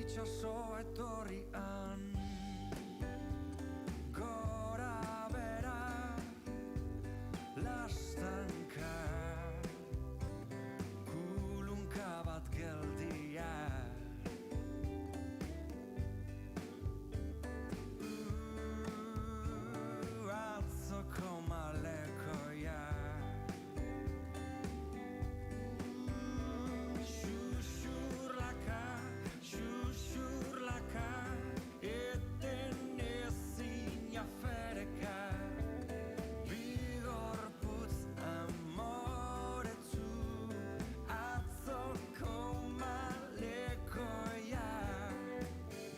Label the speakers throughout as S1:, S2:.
S1: itxasoa etorrian gora bera lastanka kulunka bat geldia atzoko malekoia eten ezin afereka bigorputz amoretzu atzoko malekoia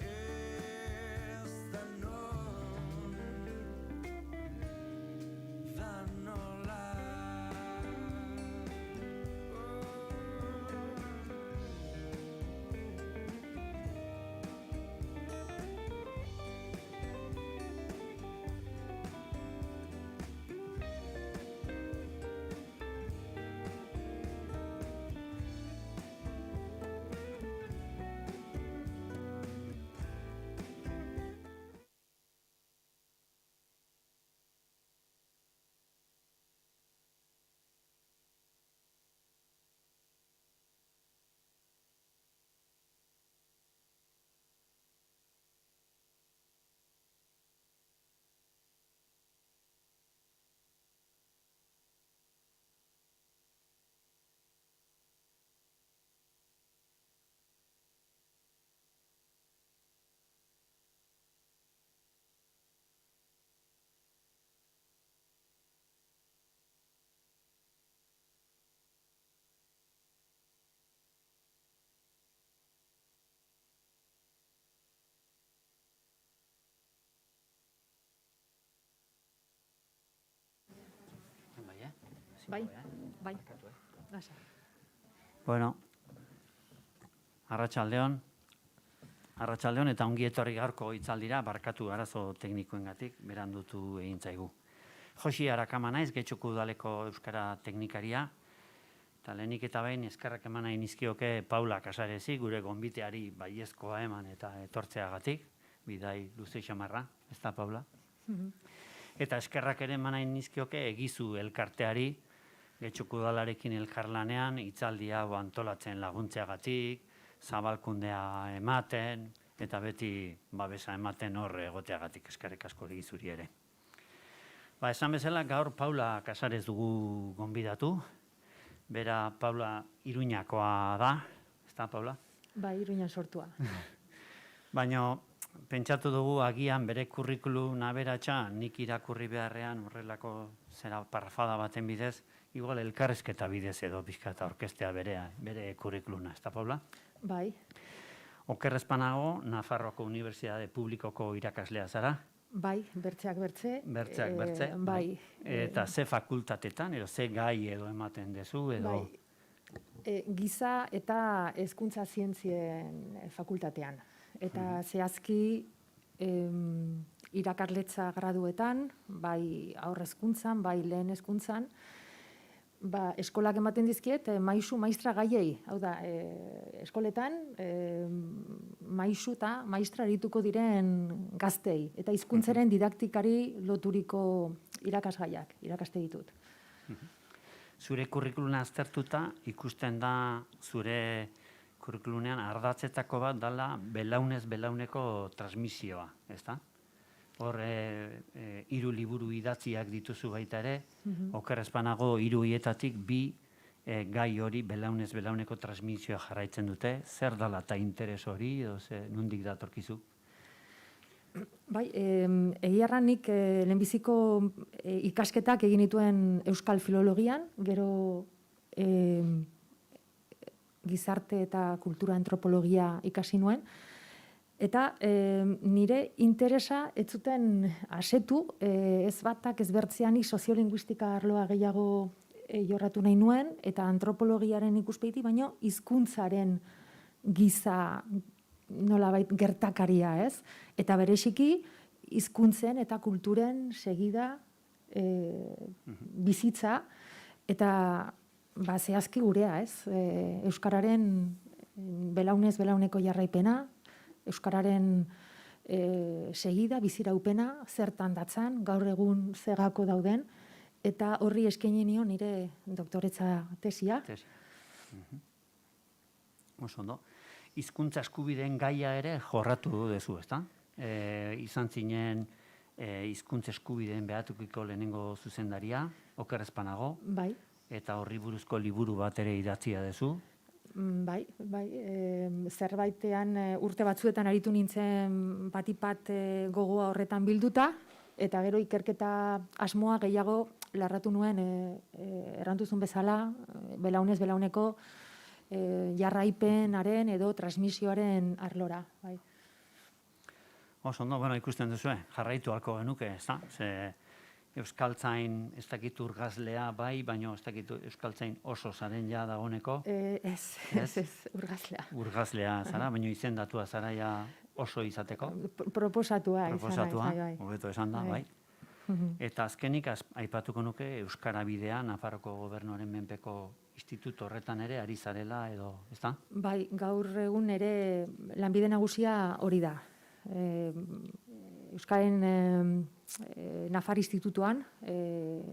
S1: ez da non da nola
S2: Bai, bai. Gasa.
S3: Bueno, arratsaldeon eta ongi etorri gaurko hitzaldira, barkatu arazo teknikoengatik, berandutu egin zaigu. Josi Arakama naiz, Getxoko udaleko euskara teknikaria, eta lehenik eta behin eskerrak eman nahi nizkioke Paula Kasarezi, gure gonbiteari baiezkoa eman eta etortzeagatik, bidai luze xamarra, ez da Paula? Eta eskerrak ere eman nahi nizkioke Egizu elkarteari, Getxoko udalarekin elkarlanean, hitzaldi hau antolatzen laguntzeagatik, zabalkundea ematen, eta beti babesa ematen hor egoteagatik, eskerrik asko Egizuri ere. Esan bezala, gaur Paula Kasarez dugu gonbidatu, bera Paula Iruñakoa da, ez da Paula?
S2: Bai, Iruñan sortua.
S3: Baina pentsatu dugu agian bere kurrikulum aberatsa nik irakurri beharrean horrelako zera parrafada baten bidez, igual elkarrezketa bidez edo pixka eta orkestea bere kurrikuluna, ez da Paula?
S2: Bai.
S3: Okerrezpanago, Nafarroako Unibertsitate Publikoko irakaslea zara?
S2: Bai, bertzeak bertze.
S3: Bertzeak bertze.
S2: Bai.
S3: Eta ze fakultatetan, edo ze gai edo ematen dezu, edo...
S2: Bai. Giza eta hezkuntza zientzien fakultatean. Eta zehazki irakasletza graduetan, bai aurre hezkuntzan, bai lehen hezkuntzan, eskolak ematen dizkiet maistra gaiei. Hau da, eskoletan maisu eta maistra arituko diren gaztei. Eta hizkuntzaren didaktikari loturiko irakasgaiak, irakaste ditut.
S3: Zure kurrikuluna aztertuta ikusten da zure kurrikulunean ardatzetako bat dala belaunez belauneko transmisioa, ez da? Hor, 3 liburu idatziak dituzu baita ere, okerrezpanago 3 hietatik 2 gai hori belaunez belauneko transmisioa jarraitzen dute. Zer dala eta interes hori, edo nondik datorkizu?
S2: Bai, egia nik lehenbiziko ikasketak egin dituen euskal filologian, gero gizarte eta kultura antropologia ikasi nuen, eta nire interesa ez zuten asetu, ez batak ez bertzeanik soziolinguistika arloa gehiago jorratu nahi nuen, eta antropologiaren ikuspegitik, baino hizkuntzaren giza nolabait gertakaria, ez? Eta bereziki hizkuntzen eta kulturen segida bizitza, eta zehazki gurea, ez? Euskararen belaunez belauneko jarraipena, Euskararen segida, biziraupena, zertan datzan, gaur egun zegako dauden, eta horri eskaini nion nire doktoretza tesia.
S3: Tesi. Oso ondo. Hizkuntza eskubideen gaia ere jorratu duzu, ezta? Izan zinen hizkuntza eskubideen behatukiko lehenengo zuzendaria, oker ez banago,
S2: Bai,
S3: eta horri buruzko liburu bat ere idatzia duzu.
S2: bai, zerbaitean urte batzuetan aritu nintzen batipat gogoa horretan bilduta, eta gero ikerketa asmoa gehiago larratu nuen errantuzun bezala, belaunez belauneko jarraipenaren edo transmisioaren arlora. Bai.
S3: Oso ondo, bueno, ikusten duzu, jarraitu halko genuke, ezta? Ze euskaltzain, ez dakit urgazlea bai, baina ez dakit euskaltzain oso zaren ja dagoeneko.
S2: Ez, urgazlea.
S3: Urgazlea zara, baina izendatua zara ja oso izateko.
S2: Proposatua
S3: Proposatua,
S2: bai.
S3: hobeto esan da, bai. Eta azkenik aipatuko nuke Euskara Bidea, Nafarroko Gobernuaren menpeko instituto horretan ere ari zarela edo, ezta?
S2: Bai, gaur egun ere lanbide nagusia hori da. Euskaren Nafar Institutuan,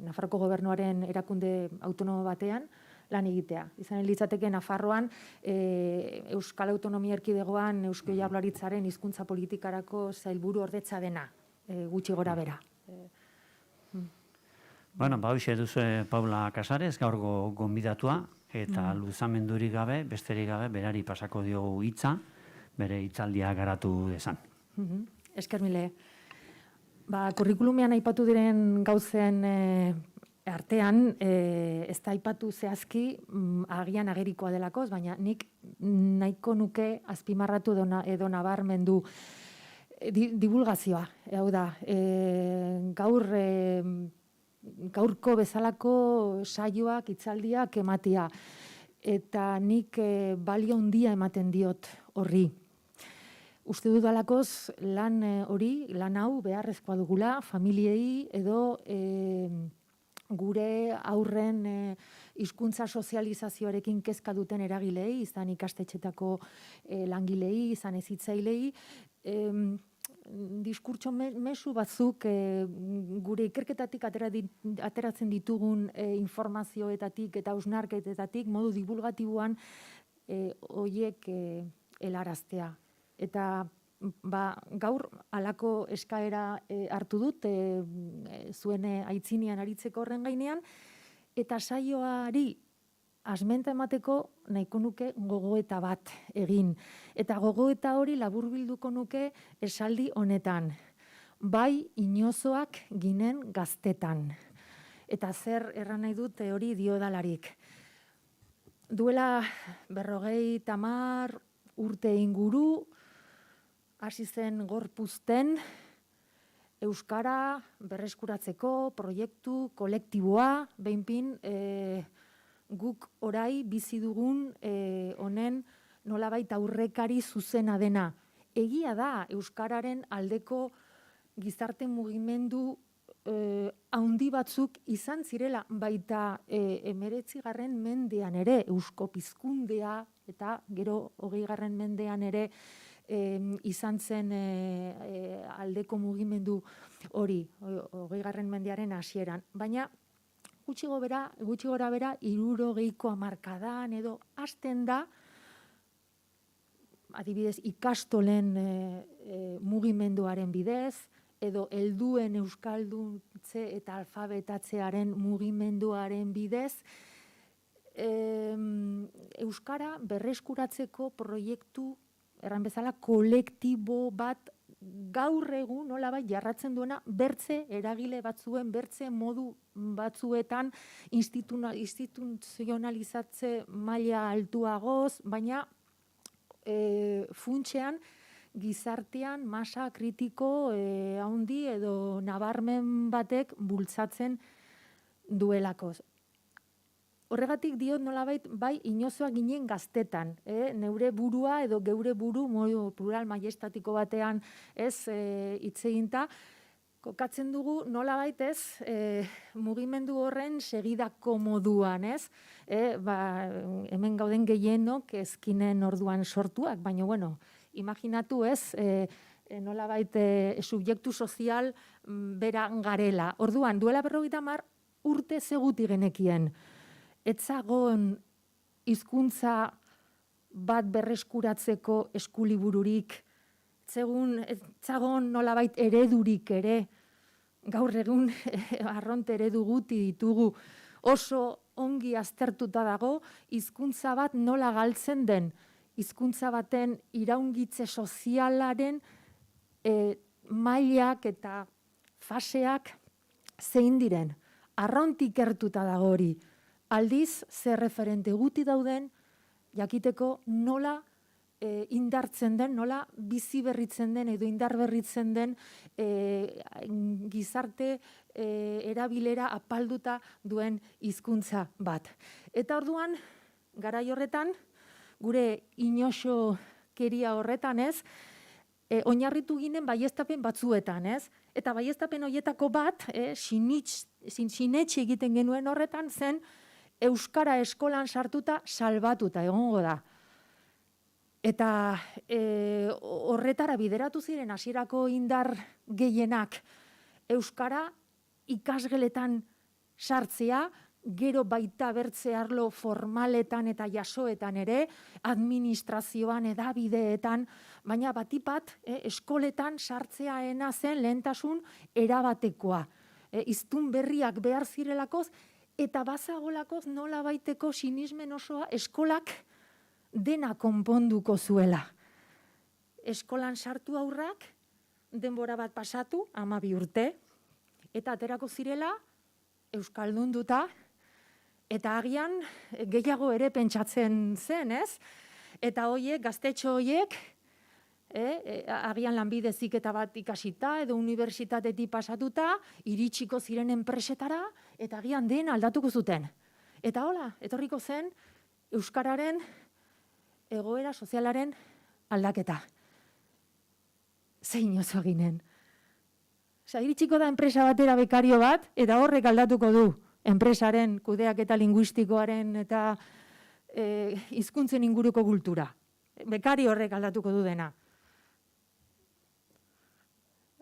S2: Nafarroko Gobernuaren erakunde autonomo batean, lan egitea. Izan litzateke Nafarroan, Euskal Autonomia Erkidegoan Eusko Jaurlaritzaren hizkuntza politikarako sailburu ordetza dena, gutxi gora bera.
S3: Bueno, hoxe duzu Paula Casares, gaurgo gonbidatua, eta luzamendurik gabe, besterik gabe, berari pasako diogu hitza, bere hitzaldia garatu dezan.
S2: Esker mile. Kurrikulumean aipatu diren gauzen artean, ez da aipatu zehazki agian agerikoa delakoz, baina nik nahiko nuke azpimarratu edo nabarmendu divulgazioa. Hau da, gaurko bezalako saioak, hitzaldiak ematea. Eta nik balio handia ematen diot horri. Uste dudalakoz lan hau beharrezkoa dugula, familiei edo gure aurren hizkuntza sozializazioarekin kezka duten eragilei, izan ikastetxetako langilei, izan hezitzailei, diskurtso mezu batzuk gure ikerketatik ateratzen ditugun informazioetatik eta hausnarketetatik modu divulgatiboan horiek helaraztea. Eta gaur halako eskaera hartu dut zuen aitzinean aritzeko horren gainean, eta saioari asmenta emateko nahiko nuke gogoeta bat egin. Eta gogoeta hori laburbilduko nuke esaldi honetan. Bai inozoak ginen gaztetan. Eta zer erran nahi dut hori diodalarik. Duela 50 urte inguru, hasi zen gorpuzten euskara berreskuratzeko proiektu kolektiboa, behinpin guk orai bizi dugun honen nolabait aurrekari zuzena dena. Egia da euskararen aldeko gizarte mugimendu handi batzuk izan zirela, baita 19. mendean ere eusko pizkundea eta gero 20. mendean ere izan zen aldeko mugimendu hori, 20. mendearen hasieran. Baina gutxi gora bera 60ko hamarkadan edo hasten da, adibidez ikastolen mugimenduaren bidez, edo helduen euskalduntze eta alfabetatzearen mugimenduaren bidez, euskara berreskuratzeko proiektu, erran bezala, kolektibo bat gaur egun nolabait jarratzen duena bertze eragile batzuen, bertze modu batzuetan instituzionalizatze maila altuagoz, baina funtsean gizartean masa kritiko handi edo nabarmen batek bultzatzen duelakoz. Horregatik diot nolabait bai inozoak ginen gaztetan, neure burua edo geure buru modu plural maiestatiko batean hitz eginta, kokatzen dugu nolabait mugimendu horren segidako moduan, hemen gauden gehienok ezkinen orduan sortuak, baina bueno, imaginatu ez, nolabait subjektu sozial bera garela. Orduan, duela 50 urte zeguti genekien. Etzagon hizkuntza bat berreskuratzeko eskulibururik, etzagon nolabait eredurik ere, gaur egun arront eredu guti ditugu, oso ongi aztertuta dago, hizkuntza bat nola galtzen den, hizkuntza baten iraungitze sozialaren mailak eta faseak zein diren. Arront ikertuta dago hori. Aldiz, zer referente guti dauden, jakiteko nola indartzen den, nola bizi berritzen den edo indar berritzen den gizarte erabilera apalduta duen hizkuntza bat. Eta orduan, garai horretan, gure inoxokeria horretan ez, oinarritu ginen baieztapen batzuetan, ez? Eta baieztapen horietako bat, sinetxe egiten genuen horretan zen, euskara eskolan sartuta salbatuta egongo da. Eta horretara bideratu ziren hasierako indar gehienak euskara ikasgeletan sartzea, gero baita bertze arlo formaletan eta jasoetan ere, administrazioan, edabideetan, baina batipat eskoletan sartzeaena zen lehentasun erabatekoa. Hiztun berriak behar zirelakoz, eta bazagolakoz nola baiteko sinismen osoa eskolak dena konponduko zuela. Eskolan sartu aurrak, denbora bat pasatu, 12 urte, eta aterako zirela euskaldunduta, eta agian gehiago ere pentsatzen zen, ez? Eta hoiek, gaztetxo hoiek, agian lanbide heziketa bat ikasita edo unibertsitatetik pasatuta, iritsiko ziren enpresetara, eta agian dena aldatuko zuten. Eta hola, etorriko zen euskararen egoera sozialaren aldaketa. Zein oso ginen. Iritsiko da enpresa batera bekario bat, eta horrek aldatuko du enpresaren kudeaketa linguistikoaren eta hizkuntzen inguruko kultura. Bekari horrek aldatuko du dena.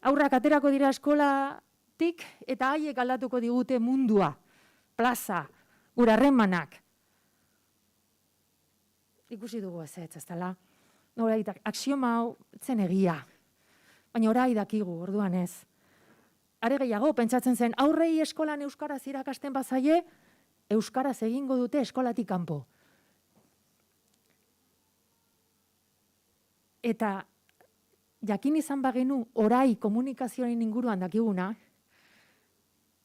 S2: Aurrak aterako dira eskolatik eta haiek aldatuko digute mundua, plaza, gure harremanak. Ikusi dugu ez dela. Axioma hau zen egia, baina orai dakigu, orduan ez. Are gehiago, pentsatzen zen, aurrei eskolan euskaraz irakasten bazaie, euskaraz egingo dute eskolatik kanpo. Eta jakin izan bagenu orai komunikazioaren inguruan dakiguna,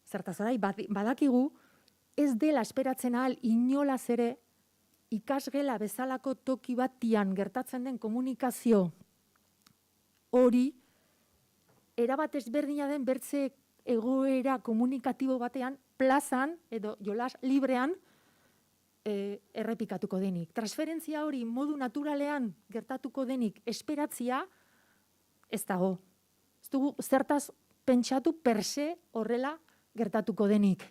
S2: zertaz orai badakigu, ez dela esperatzen ahal inolaz ere ikasgela bezalako toki batian gertatzen den komunikazio hori, erabat ezberdina den bertze egoera komunikatibo batean, plazan edo jolas librean errepikatuko denik. Transferentzia hori modu naturalean gertatuko denik esperatzia ez dago. Ez dugu zertaz pentsatu per se horrela gertatuko denik.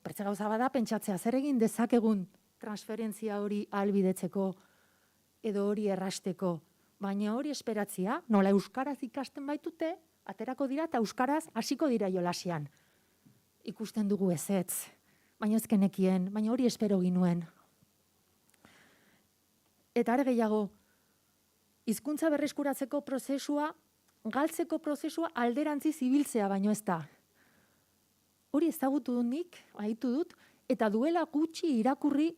S2: Bertze gauza bada pentsatzea zer egin dezakegun transferentzia hori ahalbidetzeko edo hori errasteko. Baina hori esperatzia, nola euskaraz ikasten baitute, aterako dira eta euskaraz hasiko dira jolasian. Ikusten dugu ezetz, baina ez genekien, baina hori espero ginuen. Eta are gehiago, hizkuntza berreskuratzeko prozesua, galtzeko prozesua alderantziz ibiltzea baino ez da. Hori ezagutu dut nik, ahitu dut, eta duela gutxi irakurri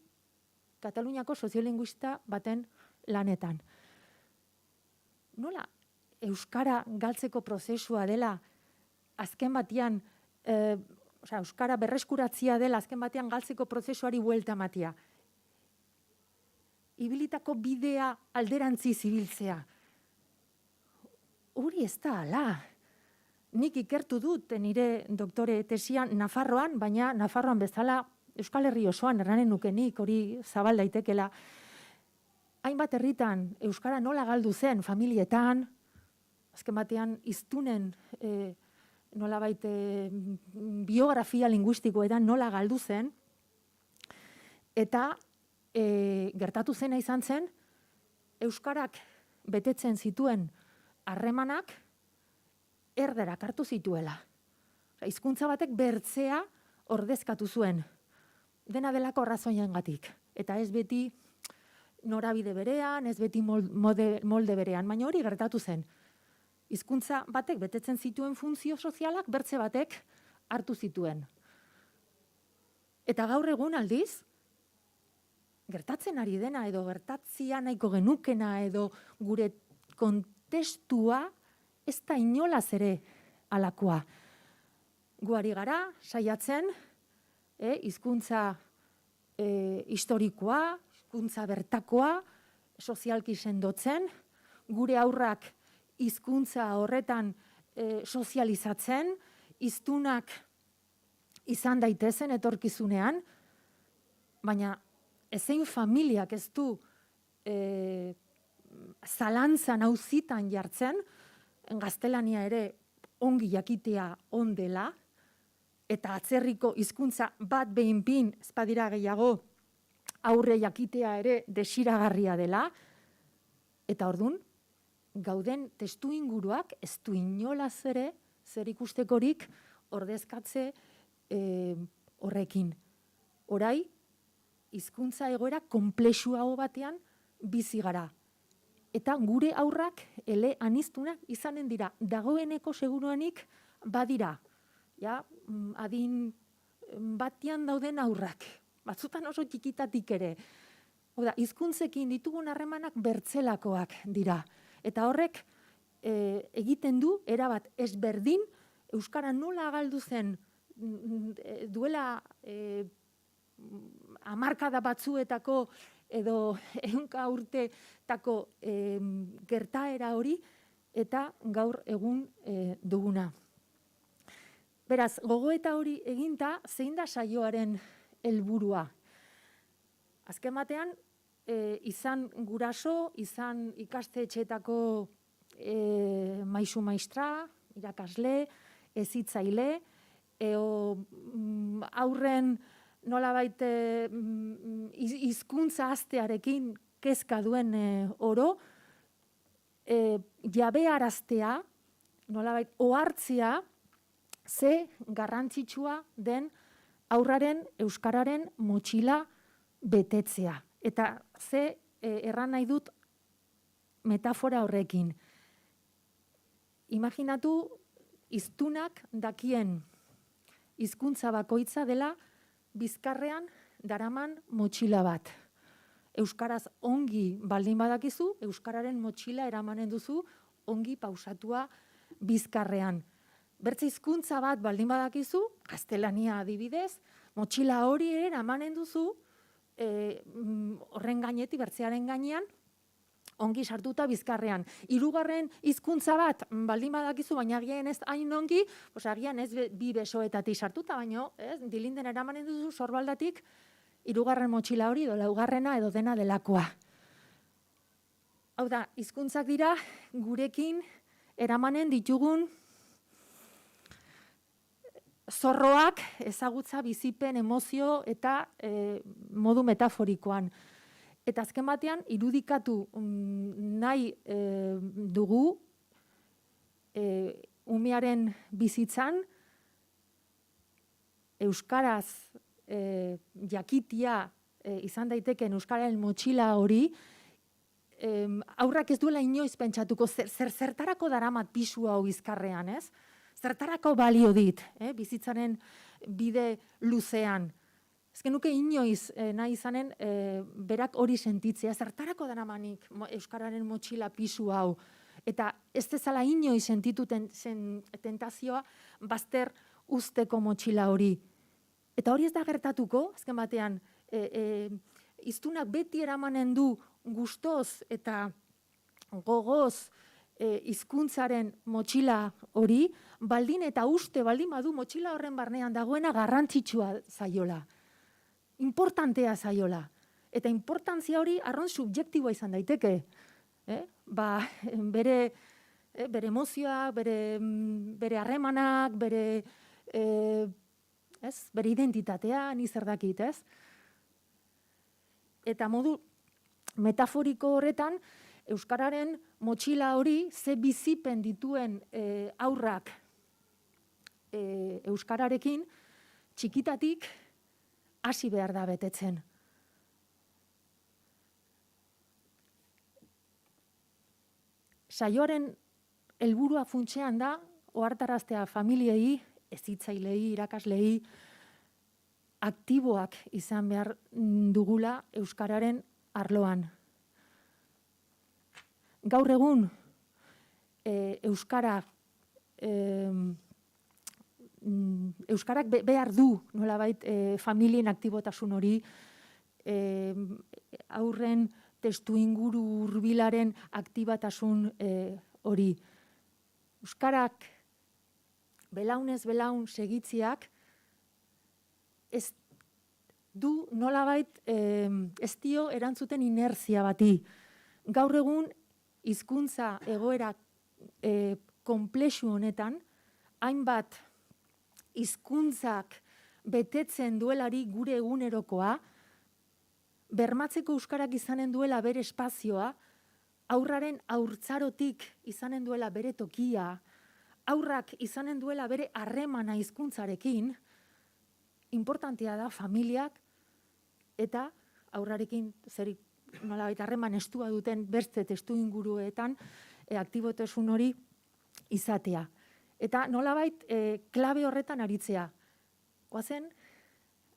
S2: Kataluniako soziolinguista baten lanetan. Nola euskara galtzeko prozesua dela azken batean, euskara berreskuratzia dela azken batean galtzeko prozesuari buelta ematea. Ibilitako bidea alderantziz ibiltzea. Hori ez da hala. Nik ikertu dut nire doktore tesian Nafarroan, baina Nafarroan bezala Euskal Herri osoan erranen nukenik hori zabal daitekela. Hainbat herritan euskara nola galdu zen familietan, azken batean hiztunen nolabait biografia linguistikoetan nola galdu zen, eta gertatu zena izan zen euskarak betetzen zituen harremanak erderak hartu zituela. Hizkuntza batek bertzea ordezkatu zuen, dena delako arrazoiengatik. Eta ez beti norabide berean, ez beti molde berean, baina hori gertatu zen. Hizkuntza batek betetzen zituen funtzio sozialak bertze batek hartu zituen. Eta gaur egun aldiz, gertatzen ari dena edo gertatzia nahiko genukena edo gure kontestua ez da inolaz ere alakoa. Guari gara, saiatzen, hizkuntza historikoa, hizkuntza bertakoa, sozialki sendotzen, gure aurrak hizkuntza horretan sozializatzen, hiztunak izan daitezen etorkizunean, baina ezein familiak ez du zalantzan auzitan jartzen, gaztelania ere ongi jakitea ondela, eta atzerriko hizkuntza bat behin bin, ez badira gehiago, aurre jakitea ere desiragarria dela, eta ordun gauden testu inguruak ez du inolaz ere zer ikustekorik ordezkatze horrekin. Orai, hizkuntza egoera konplexuago batean bizi gara. Eta gure aurrak aniztunak izanen dira. Dagoeneko seguruanik badira. Ja, adin batean dauden aurrak. Batzutan oso txikitatik ere. Oda, hizkuntzekin ditugun harremanak bertzelakoak dira. Eta horrek egiten du, erabat ezberdin, euskara nola galdu zen duela hamarkada batzuetako edo 100 urtetako gertaera hori eta gaur egun duguna. Beraz, gogoeta hori eginta, zein da saioaren helburua? Azken batean, izan guraso, izan ikastetxeetako maisu maistra, irakasle, hezitzaile, aurren nolabait hizkuntza hastearekin kezka duen oro, jabearaztea, nolabait ohartzea, ze garrantzitsua den aurraren euskararen motxila betetzea. Eta ze erran nahi dut metafora horrekin. Imaginatu hiztunak dakien hizkuntza bakoitza dela bizkarrean daraman motxila bat. Euskaraz ongi baldin badakizu, euskararen motxila eramanen duzu ongi pausatua bizkarrean. Bertze hizkuntza bat baldin badakizu, gaztelania adibidez, motxila hori ere eramanen duzu horren gainetik, bertzearen gainean, ongi sartuta bizkarrean. Hirugarren hizkuntza bat baldin badakizu, baina agian ez hain ongi, agian ez bi besoetatik sartuta, baina dilinden eramanen duzu sorbaldatik, hirugarren motxila hori edo laugarrena edo dena delakoa. Hau da, hizkuntzak dira gurekin eramanen ditugun zorroak, ezagutza, bizipen, emozio eta modu metaforikoan. Eta azken batean, irudikatu nahi dugu umearen bizitzan, euskaraz jakitia izan daiteken euskararen motxila hori, aurrak ez duela inoiz pentsatuko zertarako daramat pisu hau bizkarrean, ez? Zertarako balio dit, bizitzaren bide luzean. Ez genuke inoiz nahi izanen berak hori sentitzea, zertarako daramanik euskararen motxila pisu hau. Eta ez dezala inoiz sentitu tentazioa bazter usteko motxila hori. Eta hori ez da gertatuko, azken batean, hiztunak beti eramanen du gustoz eta gogoz hizkuntzaren motxila hori, baldin eta uste baldin badu motxila horren barnean dagoena garrantzitsua zaiola. Importantea zaiola. Eta importantzia hori arron subjektiboa izan daiteke. Bere emozioak, bere harremanak, bere identitatea, ni zer dakit, ez? Eta modu metaforiko horretan, Euskararen motxila hori ze bizipen dituen aurrak euskararekin txikitatik hasi behar da betetzen. Saioaren helburua funtsean da ohartaraztea familiei, hezitzailei, irakaslei aktiboak izan behar dugula euskararen arloan. Gaur egun euskarak behar du nolabait familien aktibotasun hori, aurren testuinguru hurbilaren aktibatasun hori. Euskarak belaunez belaun segitziak ez du nolabait ez dio erantzuten inerzia bati. Gaur egun hizkuntza egoera konplexu honetan, hainbat hizkuntzak betetzen duelari gure egunerokoa, bermatzeko euskarak izanen duela bere espazioa, aurraren haurtzarotik izanen duela bere tokia, aurrak izanen duela bere harremana hizkuntzarekin, importantea da familiak eta aurrarekin nolabait harreman estua duten beste testuinguruetan aktibotasun hori izatea. Eta nolabait klabe horretan aritzea. Goazen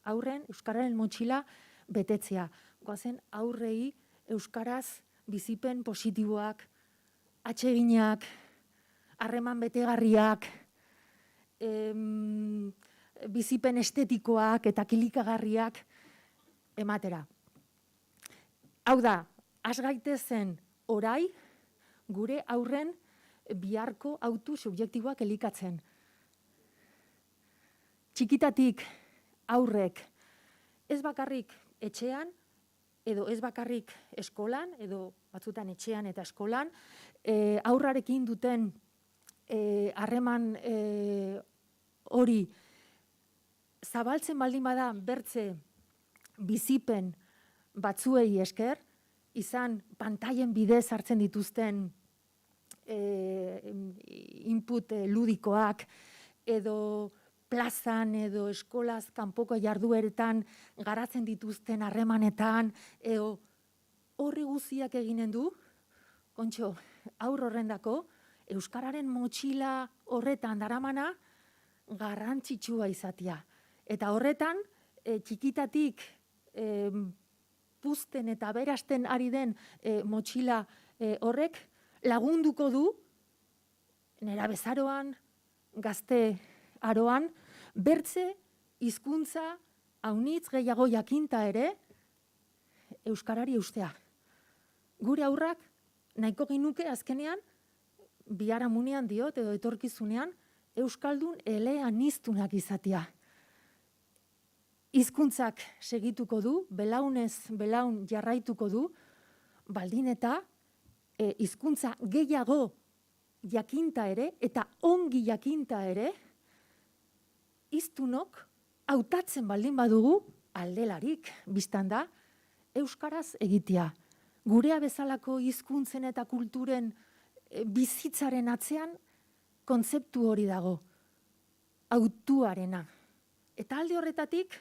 S2: aurren euskararen motxila betetzea. Goazen aurrei euskaraz bizipen positiboak, atseginak, harreman betegarriak, bizipen estetikoak eta kilikagarriak ematera. Hau da, has gaitezen orai gure aurren biharko autu subjektiboak elikatzen. Txikitatik aurrek ez bakarrik etxean, edo ez bakarrik eskolan, edo batzutan etxean eta eskolan, aurrarekin duten harreman hori zabaltzen baldin bada bertze bizipen batzuei esker, izan pantailen bidez hartzen dituzten input ludikoak, edo plazan edo eskolaz kanpoko jardueretan garatzen dituzten harremanetan, edo horri guztiak eginen du, kontxo, aur horrendako, euskararen motxila horretan daramana garrantzitsua izatea. Eta horretan, txikitatik puzten eta berasten ari den motxila horrek lagunduko du, nerabezaroan, gazte aroan, bertze hizkuntza aunitz gehiago jakinta ere euskarari eustea. Gure aurrak nahiko ginuke azkenean, biharamunean diot edo etorkizunean, euskaldun eleaniztunak izatea. Hizkuntzak segituko du, belaunez belaun jarraituko du, baldin eta hizkuntza gehiago jakinta ere, eta ongi jakinta ere, hiztunok hautatzen baldin badugu, aldelarik, biztan da, euskaraz egitea. Gurea bezalako hizkuntzen eta kulturen bizitzaren atzean kontzeptu hori dago, hautuarena. Eta alde horretatik,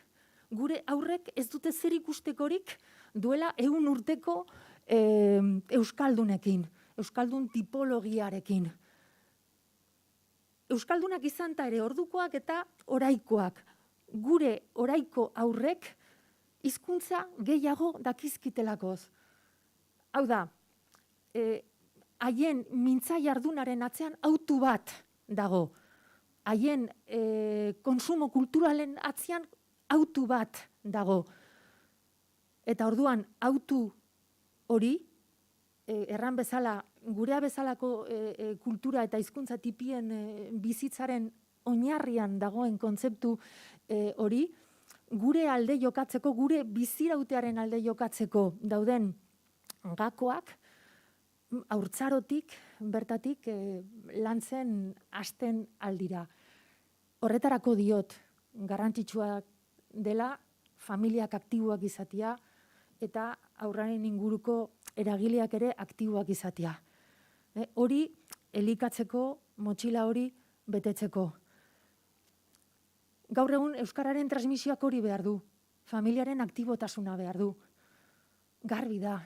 S2: gure aurrek ez dute zer ikustekorik duela 100 urteko euskaldunekin, euskaldun tipologiarekin. Euskaldunak izan ere ordukoak eta oraikoak. Gure oraiko aurrek hizkuntza gehiago dakizkitelakoz. Hau da, haien mintza jardunaren atzean autu bat dago. Haien konsumo kulturalen atzean autu bat dago. Eta orduan, autu hori, erran bezala, gurea bezalako kultura eta hizkuntza tipien bizitzaren oinarrian dagoen kontzeptu hori, gure alde jokatzeko, gure bizirautearen alde jokatzeko dauden gakoak, haurtzarotik, bertatik, lantzen hasten aldira. Horretarako diot, garrantzitsua dela, familiak aktiboak izatea, eta aurraren inguruko eragileak ere aktiboak izatea. Hori elikatzeko, motxila hori betetzeko. Gaur egun euskararen transmisioak hori behar du. Familiaren aktibotasuna behar du. Garbi da.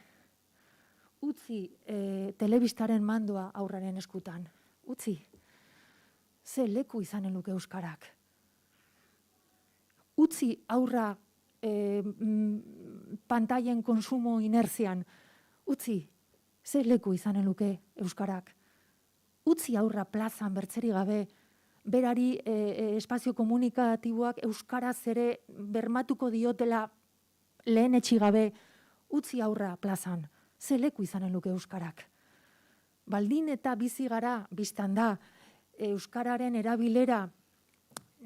S2: Utzi telebistaren mandoa aurraren eskutan. Utzi. Ze leku izanen luke euskarak. Utzi aurra pantaien konsumo inerzian. Utzi. Ze leku izanen luke euskarak. Utzi aurra plazan bertzeri gabe, berari espazio komunikatiboak euskaraz ere bermatuko diotela lehen etxigabe, utzi aurra plazan. Ze leku izanen luke euskarak. Baldin eta bizi gara, biztan da, euskararen erabilera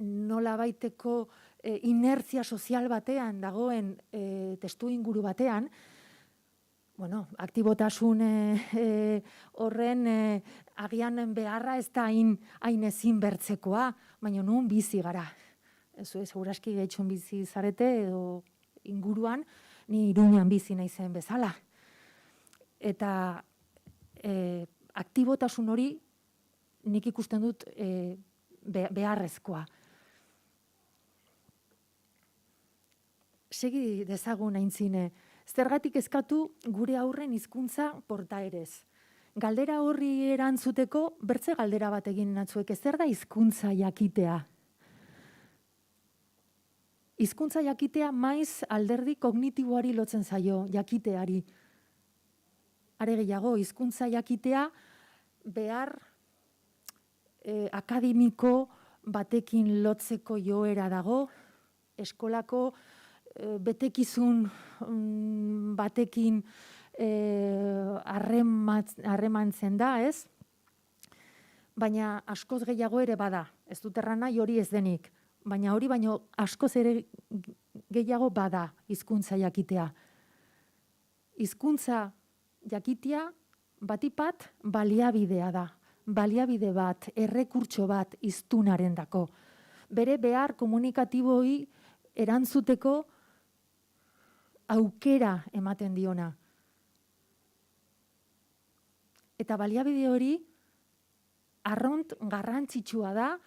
S2: nola baiteko inertzia sozial batean dagoen testu inguru batean, bueno, aktibotasun horren agian beharra ez da hain ezin bertzekoa, baina nun bizi gara. Seguraski gehitxon bizi zarete edo inguruan, ni Iruñan bizi naizen bezala. Eta aktibotasun hori nik ikusten dut beharrezkoa. Segi dezagun aintzine, zergatik eskatu gure aurren hizkuntza portaerez. Galdera horri erantzuteko bertze galdera bat egin natzuek, zer da hizkuntza jakitea? Hizkuntza jakitea maiz alderdi kognitiboari lotzen zaio, jakiteari. Are gehiago, hizkuntza jakitea behar akademiko batekin lotzeko joera dago, eskolako betekizun batekin harremantzen da, ez? Baina askoz gehiago ere bada, ez dut erran nahi hori ez denik, baina hori baino askoz ere gehiago bada hizkuntza jakitea. Hizkuntza jakitea batipat baliabidea da, baliabide bat, errekurtso bat hiztunaren dako. Bere behar komunikatiboi erantzuteko aukera ematen diona. Eta baliabide hori arront garrantzitsua da,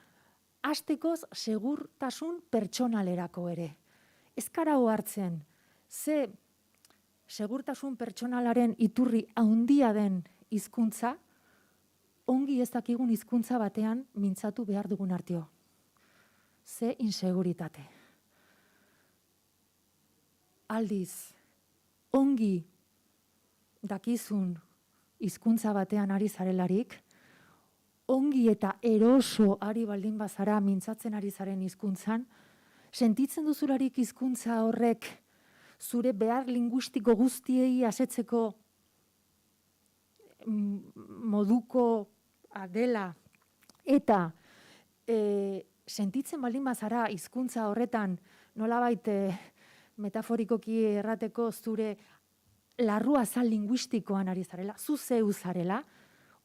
S2: hastekoz segurtasun pertsonalerako ere. Ez gara hartzen, ze segurtasun pertsonalaren iturri handia den hizkuntza, ongi ez dakigun hizkuntza batean mintzatu behar dugun arteo. Ze inseguritate. Aldiz, ongi dakizun hizkuntza batean ari zarelarik, ongi eta eroso ari baldin bazara mintzatzen ari zaren hizkuntzan, sentitzen duzularik hizkuntza horrek zure behar linguistiko guztiei asetzeko moduko dela eta sentitzen baldin bazara hizkuntza horretan nolabait metaforikoki errateko zure larrua azal linguistikoan ari zarela, zu zeu zarela,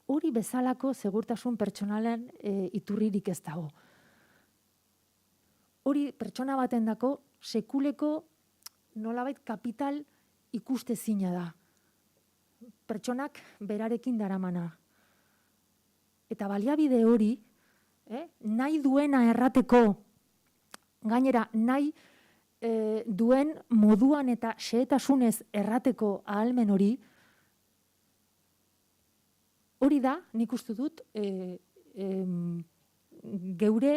S2: hori bezalako segurtasun pertsonalen iturririk ez dago. Hori pertsona baten dako sekuleko nolabait kapital ikustezina da. Pertsonak berarekin daramana. Eta baliabide hori, nahi duena errateko, gainera nahi duen moduan eta xehetasunez errateko ahalmen hori, hori da, nik uste dut, geure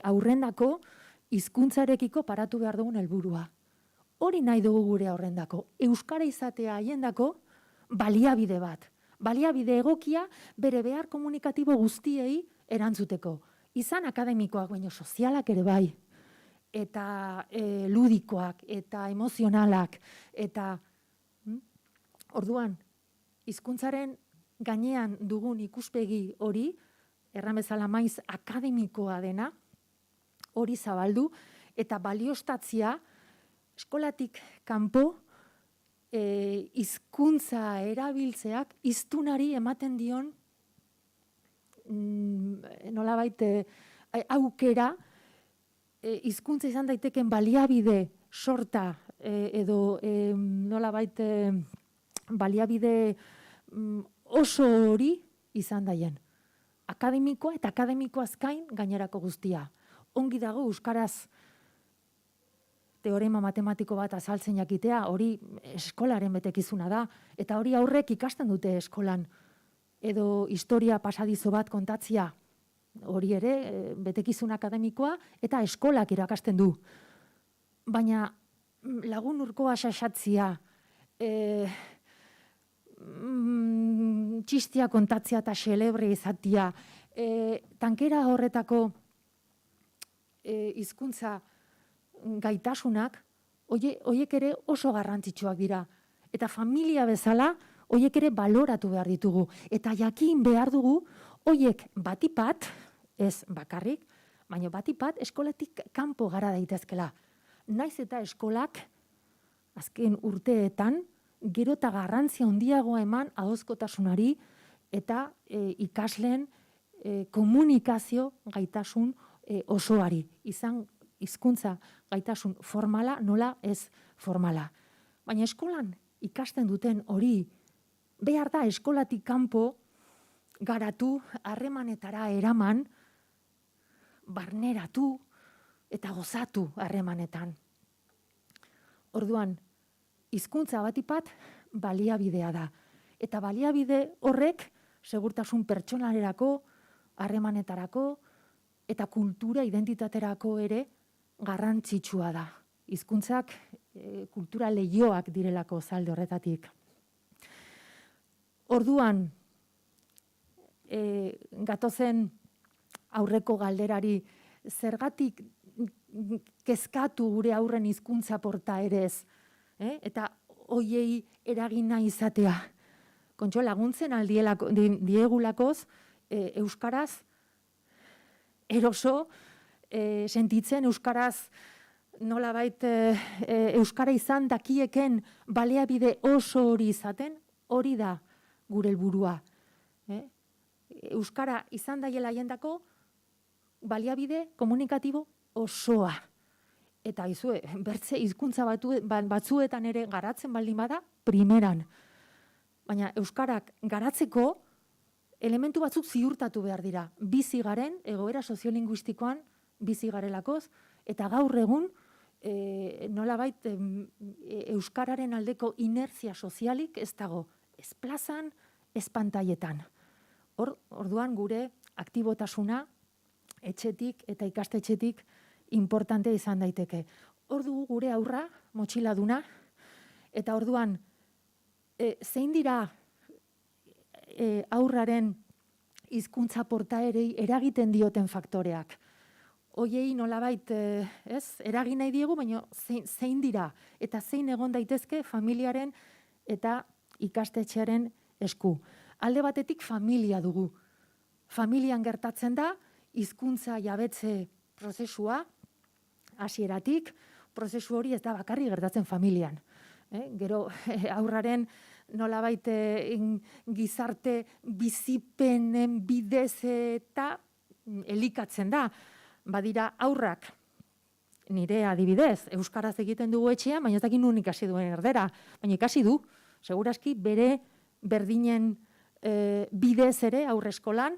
S2: aurrendako hizkuntzarekiko paratu behar dugun helburua. Hori nahi dugu gure aurrendako. Euskara izatea haiendako baliabide bat. Baliabide egokia bere behar komunikatibo guztiei erantzuteko. Izan akademikoak, baino sozialak ere bai. Eta ludikoak, eta emozionalak, eta orduan, hizkuntzaren gainean dugun ikuspegi hori, erran bezala maiz akademikoa dena, hori zabaldu, eta baliostatzia eskolatik kanpo hizkuntza erabiltzeak hiztunari ematen dion nolabait aukera hizkuntza izan daiteken baliabide sorta edo nolabait baliabide oso hori izan daien. Akademikoa eta akademikoaz gain gainerako guztia. Ongi dago euskaraz teorema matematiko bat azaltzen jakitea, hori eskolaren betekizuna da, eta hori aurrek ikasten dute eskolan. Edo historia pasadizo bat kontatzia, hori ere betekizun akademikoa eta eskolak irakasten du. Baina lagun urkoa xaxatzia, txistia kontatzia eta xelebre izatia, tankera horretako hizkuntza gaitasunak, hoiek ere oso garrantzitsuak dira. Eta familia bezala, hoiek ere baloratu behar ditugu. Eta jakin behar dugu, hoiek batipat, ez bakarrik, baina batipat eskolatik kanpo gara daitezkela. Naiz eta eskolak, azken urteetan, gero eta garrantzia handiagoa eman ahozkotasunari eta ikasleen komunikazio gaitasun osoari. Izan hizkuntza gaitasun formala, nola ez formala. Baina eskolan ikasten duten hori, behar da eskolatik kanpo garatu, harremanetara eraman, barneratu eta gozatu harremanetan. Orduan, hizkuntza batipat baliabidea da. Eta baliabide horrek segurtasun pertsonalerako, harremanetarako eta kultura identitaterako ere garrantzitsua da. Hizkuntzak kultura leihoak direlako zalde horretatik. Orduan, gatozen aurreko galderari, zergatik kezkatu gure aurren hizkuntza portaerez, eta hoiei eragina izatea. Kontxo, laguntzen diegulakoz, euskaraz eroso, sentitzen euskaraz nolabait euskara izan dakieken baliabide oso hori izaten, hori da gure helburua. Euskara izan daiela jendako baliabide komunikatibo osoa. Eta izue, bertze hizkuntza batzuetan ere garatzen baldin bada, primeran. Baina euskarak garatzeko elementu batzuk ziurtatu behar dira. Bizi garen, egoera soziolinguistikoan bizi garelakoz, eta gaur egun nolabait euskararen aldeko inertzia sozialik ez dago. Ez plazan, ez pantailetan. Orduan gure aktibotasuna etxetik eta ikastetxetik importante izan daiteke. Ordu gure aurra, motxiladuna, eta orduan zein dira aurraren hizkuntza portaerei eragiten dioten faktoreak. Hoiei nolabait eragin nahi diegu, baina zein dira eta zein egon daitezke familiaren eta ikastetxearen esku. Alde batetik familia dugu. Familian gertatzen da hizkuntza jabetze prozesua, hasieratik, prozesu hori ez da bakarrik gertatzen familian. Gero aurraren nolabait gizarte bizipenen bidez eta elikatzen da. Badira aurrak, nire adibidez, euskaraz egiten dugu etxean, baina ez dakit nun ikasi duen erdera. Baina ikasi du, segurazki bere berdinen bidez ere aurreskolan,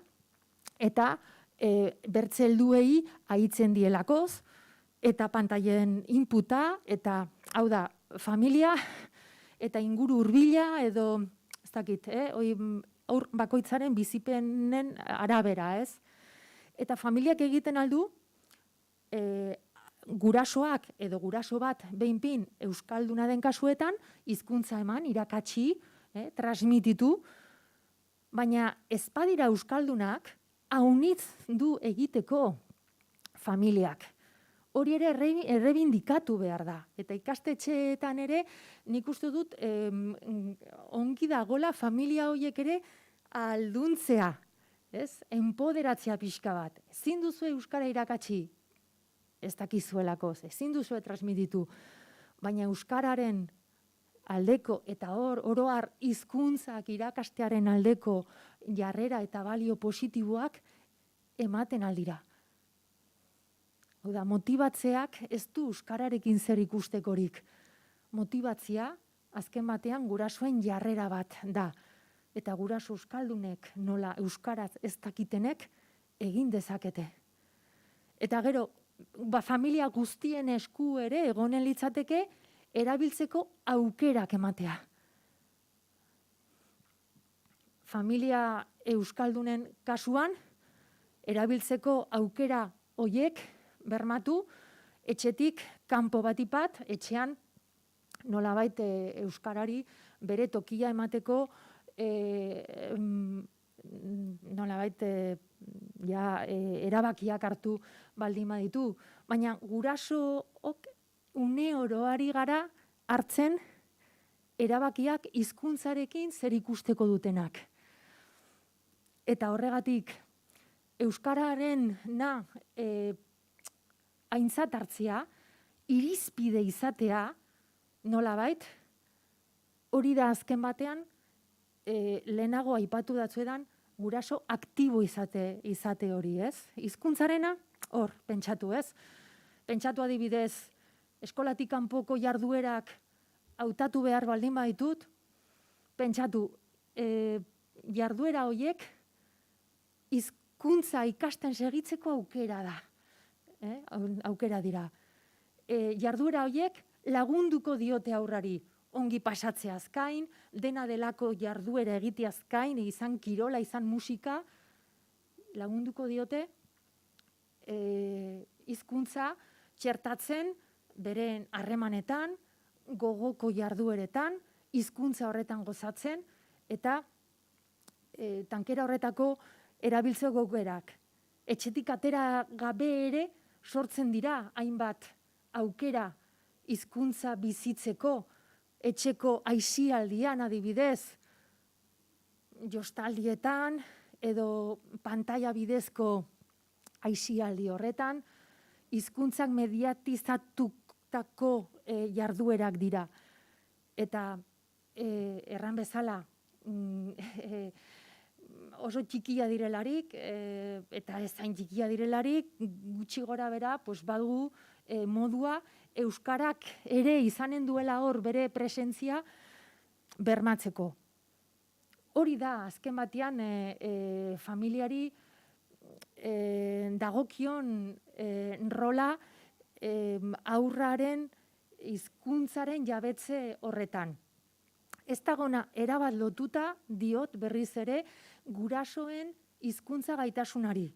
S2: eta bertze helduei ahitzen dielakoz, eta pantailen inputa, eta hau da, familia, eta inguru hurbila, edo, ez dakit, aur bakoitzaren bizipenen arabera, ez? Eta familiak egiten aldu, gurasoak edo guraso bat behinpin euskalduna den kasuetan, hizkuntza eman, irakatsi, transmititu, baina ez badira euskaldunak, haunitz du egiteko familiak. Hori ere errebindikatu behar da. Eta ikastetxeetan ere, nik uste dut, ongi dagola familia horiek ere alduntzea, enpoderatzea pixka bat. Ezin duzu euskara irakatsi, ez dakizuelakoz, ezin duzu transmititu, baina euskararen aldeko eta oro har hizkuntzak irakastearen aldeko jarrera eta balio positiboak ematen aldira. Hau da, motibatzeak ez du euskararekin zer ikustekorik. Motibatzia azken batean gurasoen jarrera bat da. Eta guraso euskaldunek nola euskaraz ez dakitenek egin dezakete. Eta gero, familia guztien esku ere egonen litzateke erabiltzeko aukerak ematea. Familia euskaldunen kasuan, erabiltzeko aukera hoiek bermatu, etxetik kanpo batipat, etxean nolabait euskarari bere tokia emateko nolabait erabakiak hartu baldin baditu. Baina gurasook une oro ari gara hartzen erabakiak hizkuntzarekin zer ikusteko dutenak. Eta horregatik, euskararen aintzat hartzea, irizpide izatea, nolabait, hori da azken batean, lehenago aipatu datzuedan, guraso aktibo izate hori, ez? Hizkuntzarena, hor, pentsatu, ez? Pentsatu adibidez, eskolatik kanpoko jarduerak hautatu behar baldin baditut, pentsatu, jarduera horiek hizkuntza ikasten segitzeko aukera da. Aukera dira. Jarduera horiek lagunduko diote aurrari, ongi pasatzeaz gain, dena delako jarduera egiteaz gain, izan kirola, izan musika, lagunduko diote hizkuntza txertatzen beren harremanetan, gogoko jardueretan, hizkuntza horretan gozatzen, eta tankera horretako erabiltzeko aukerak. Etxetik atera gabe ere sortzen dira hainbat aukera hizkuntza bizitzeko, etxeko aisialdian adibidez, jostaldietan edo pantaila bidezko aisialdi horretan, hizkuntzak mediatizatutako jarduerak dira. Eta erran bezala, oso txikia direlarik, eta ez hain txikia direlarik, gutxi gora bera, badugu modua, euskarak ere izanen duela hor bere presentzia bermatzeko. Hori da, azken batean, familiari dagokion rola aurraren hizkuntzaren jabetze horretan. Ez dagona erabat lotuta diot berriz ere gurasoen hizkuntza gaitasunari.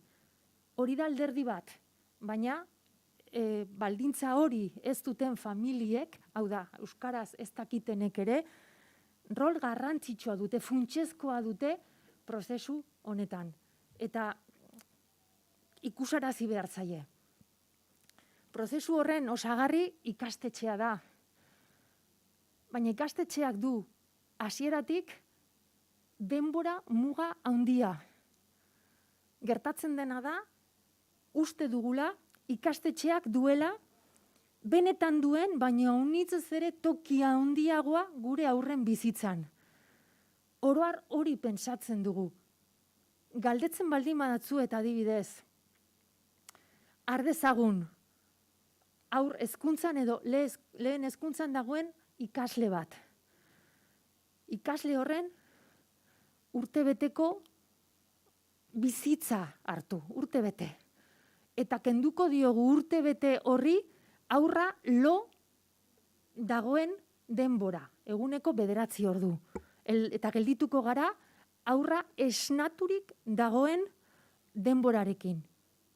S2: Hori da alderdi bat, baina baldintza hori ez duten familiek, hau da, euskaraz ez dakitenek ere, rol garrantzitsua dute, funtsezkoa dute prozesu honetan. Eta ikusarazi behar zaie. Prozesu horren osagarri ikastetxea da. Baina ikastetxeak du hasieratik denbora muga handia. Gertatzen dena da, uste dugula, ikastetxeak duela, benetan duen, baina unitzez ere tokia handiagoa gure aurren bizitzan. Oroar hori pentsatzen dugu. Galdetzen baldin badatzu eta adibidez, ardezagun, aur hezkuntzan edo lehen hezkuntzan dagoen ikasle bat. Ikasle horren urtebeteko bizitza hartu, urtebete. Eta kenduko diogu urtebete horri aurra lo dagoen denbora, eguneko 9 ordu. Eta geldituko gara aurra esnaturik dagoen denborarekin.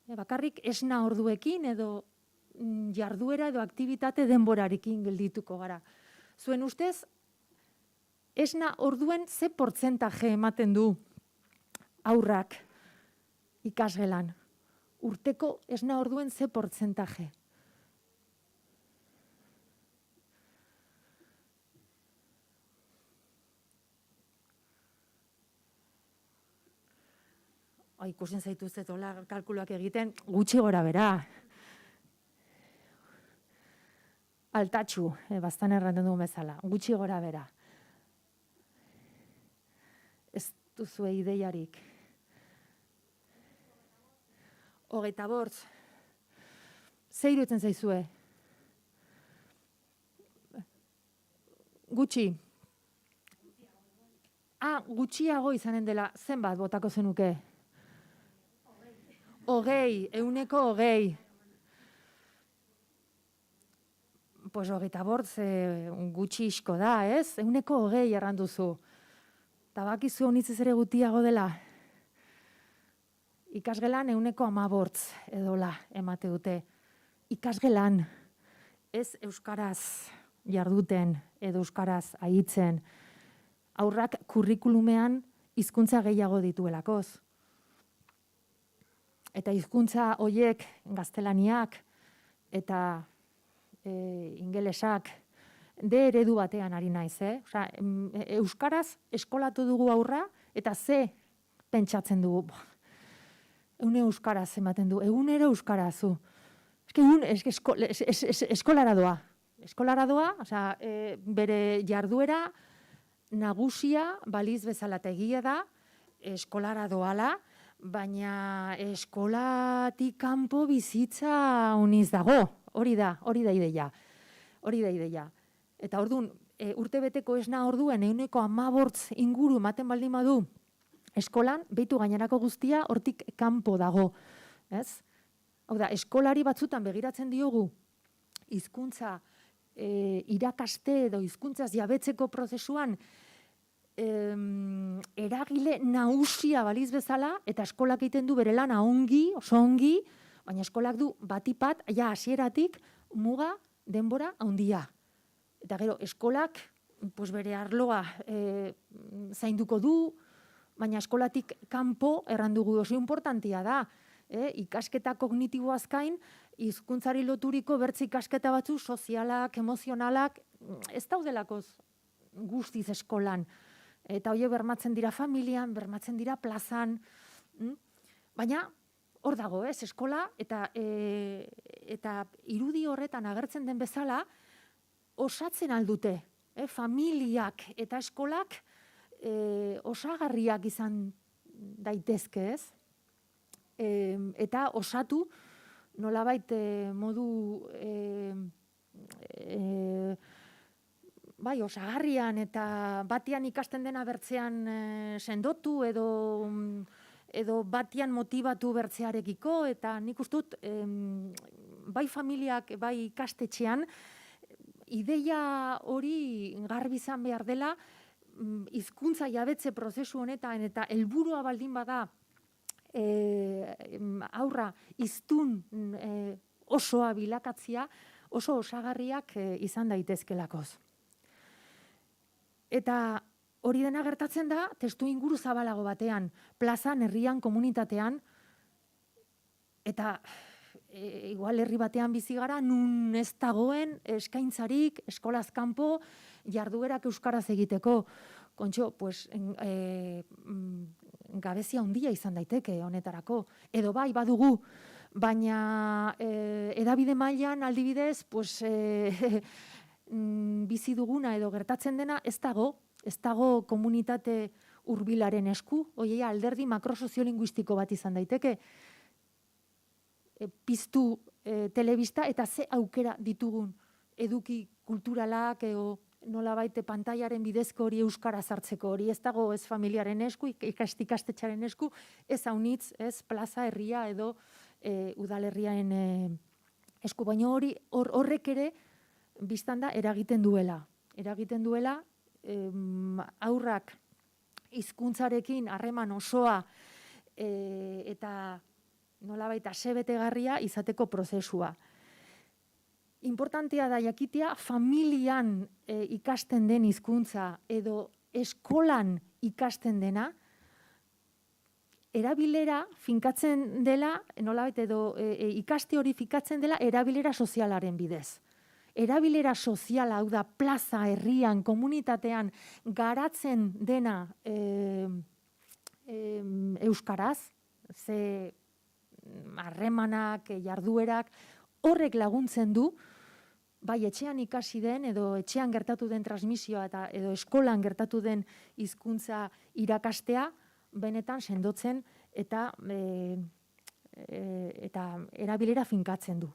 S2: Bakarrik esna orduekin edo jarduera edo aktibitate denborarekin geldituko gara. Zuen ustez, esna orduen ze portzentaje ematen du aurrak ikasgelan? Urteko esna orduen ze portzentaje? Ikusten zaituztet hola kalkuluak egiten, gutxi gora bera. Altatxu, bastan erranten dugun bezala, gutxi gora bera. Ez duzue ideiarik. 25. Ze iruditzen zaizue? Gutxi. Gutxiago izanen dela, zenbat botako zenuke? 20, 20. Pues 25 gutxi isko da, ez? 20 erranduzu. Eta bakizu honitz ere gutiago dela. Ikasgelan 15 edola emate dute. Ikasgelan, ez euskaraz jarduten edo euskaraz ahitzen. Aurrak kurrikulumean hizkuntza gehiago dituelakoz. Eta hizkuntza hoiek gaztelaniak eta ingelesak eredu batean ari naiz, Osea, euskaraz eskolatu dugu aurra eta ze pentsatzen dugu. Eune euskaraz ematen du, egunero euskarazu. Eskolara doa. Eskolara doa, osea, bere jarduera nagusia baliz bezala eta egia da, eskolara doala, baina eskolatik kanpo bizitza uniz dago. Hori da ideia. Eta orduan, urtebeteko esna orduen 15 inguru ematen baldin badu eskolan, behitu gainerako guztia hortik kanpo dago. Ez? Hau da, eskolari batzutan begiratzen diogu hizkuntza irakaste edo hizkuntzaz jabetzeko prozesuan eragile nagusia baliz bezala, eta eskolak egiten du bere lana ongi, oso ongi, baina eskolak du batipat, hasieratik muga denbora handia. Eta gero, eskolak bere arloa zainduko du, baina eskolatik kanpo errandugu oso importantia da. Ikasketa kognitiboaz gain, hizkuntzari loturiko bertze ikasketa batzu sozialak, emozionalak, ez daudelakoz guztiz eskolan. Eta horiek bermatzen dira familian, bermatzen dira plazan. Baina hor dago, eskola, eta irudi horretan agertzen den bezala, osatzen aldute. Familiak eta eskolak osagarriak izan daitezke, ez? Eta osatu, nolabait modu osagarrian eta batian ikasten dena bertzean sendotu edo batian motibatu bertzearekiko, eta nik uste dut bai familiak, bai ikastetxean, ideia hori garbi izan behar dela, hizkuntza jabetze prozesu honetan eta helburua baldin bada aurra hiztun osoa bilakatzia, oso osagarriak izan daitezkelakoz. Eta hori dena gertatzen da testu inguru zabalago batean, plazan, herrian, komunitatean, eta igual herri batean bizi gara, nun ez dagoen eskaintzarik, eskolaz kanpo, jarduerak euskaraz egiteko. Kontxo, gabezia handia izan daiteke honetarako. Edo bai, badugu, baina hedabide mailan aldibidez, bizi duguna edo gertatzen dena ez dago komunitate hurbilaren esku, oia alderdi makrosoziolinguistiko bat izan daiteke, piztu telebista eta ze aukera ditugun eduki kulturalak edo nolabait pantaiaren bidezko hori euskara sartzeko, hori ez dago ez familiaren esku, ikastetxaren esku, ez haunitz, ez plaza herria edo udalerriaren esku, baina horrek ere biztan da eragiten duela. Eragiten duela aurrak hizkuntzarekin harreman osoa eta nolabait asebetegarria izateko prozesua. Importantea da jakitea familian ikasten den hizkuntza edo eskolan ikasten dena, erabilera finkatzen dela, nolabait edo ikaste hori finkatzen dela erabilera sozialaren bidez. Erabilera soziala, hau da, plaza, herrian, komunitatean garatzen dena euskaraz, ze harremanak, jarduerak, horrek laguntzen du, bai etxean ikasi den edo etxean gertatu den transmisioa edo eskolan gertatu den hizkuntza irakastea benetan sendotzen eta erabilera finkatzen du.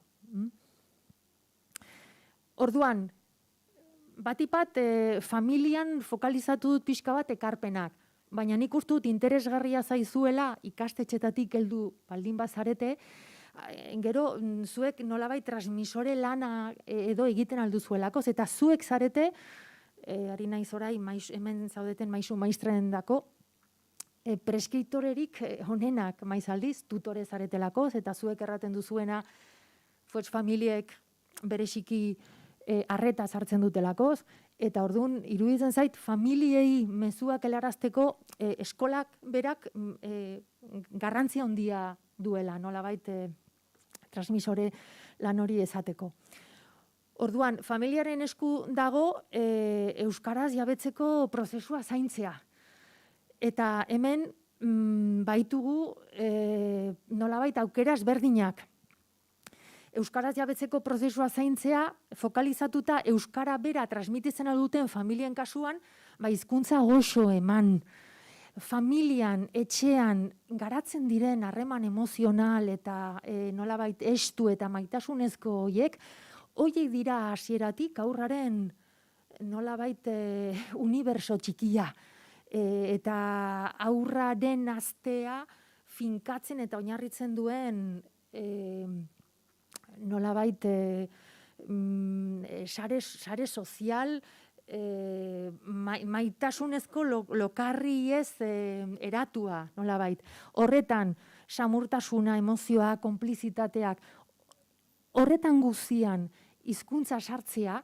S2: Orduan, batipat familian fokalizatu dut pixka bat ekarpenak, baina nik uste dut interesgarria zaizuela ikastetxetatik heldu baldin bazarete, gero zuek nolabait transmisore lana edo egiten alduzuelakoz, eta zuek zarete, ari naiz orai hemen zaudeten maisu maistreendako, preskriptorerik honenak maiz aldiz, tutore zaretelakoz, eta zuek erraten duzuena familiek bereziki arreta sartzen dutelakoz, eta orduan iruditzen zait familiei mezuak helarazteko eskolak berak garrantzia handia duela, nolabait transmisore lan hori esateko. Orduan, familiaren esku dago euskaraz jabetzeko prozesua zaintzea. Eta hemen baitugu nolabait aukera ezberdinak. Euskaraz jabetzeko prozesua zaintzea, fokalizatuta euskara bera transmititzen duten familien kasuan, hizkuntza goxo eman. Familian, etxean, garatzen diren harreman emozional eta nolabait estu eta maitasunezko horiek, horiek dira hasieratik aurraren nolabait uniberso txikia. Eta aurraren astea finkatzen eta oinarritzen duen nolabait sare sozial, maitasunezko lokarri ez eratua, nolabait. Horretan, samurtasuna, emozioa, konplizitateak, horretan guztian hizkuntza sartzea,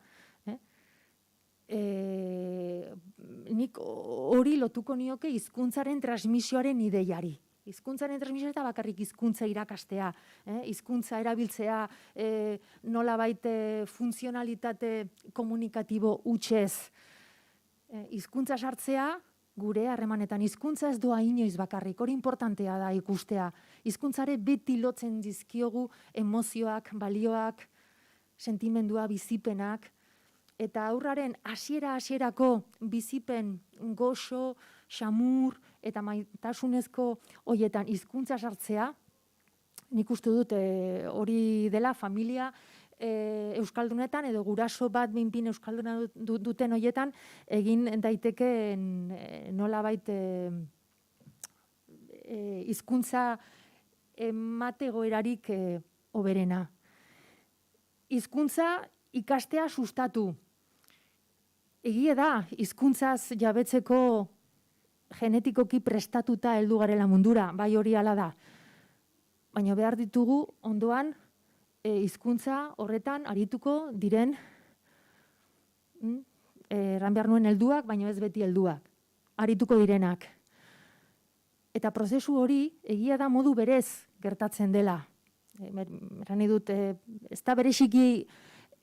S2: nik hori lotuko nioke hizkuntzaren transmisioaren ideiari. Hizkuntzaren transmisioa eta bakarrik hizkuntza irakastea, hizkuntza erabiltzea nolabait funtzionalitate komunikatibo hutsez. Hizkuntza sartzea gure harremanetan, hizkuntza ez doa inoiz bakarrik, hori importantea da ikustea. Hizkuntzare beti lotzen dizkiogu emozioak, balioak, sentimendua, bizipenak, eta aurraren hasierako bizipen goxo, xamur eta maitasunezko horietan hizkuntza sartzea, nik uste dut hori dela familia euskaldunetan edo guraso bat binpin euskalduna duten horietan egin daiteke nolabait hizkuntza emate goerarik hoberena. Hizkuntza ikastea sustatu. Egia da, hizkuntzaz jabetzeko genetikoki prestatuta heldu garela mundura, bai hori hala da. Baina behar ditugu ondoan hizkuntza horretan arituko diren erran behar nuen helduak, baina ez beti helduak. Arituko direnak. Eta prozesu hori egia da modu berez gertatzen dela. Erran dut, ez da bereziki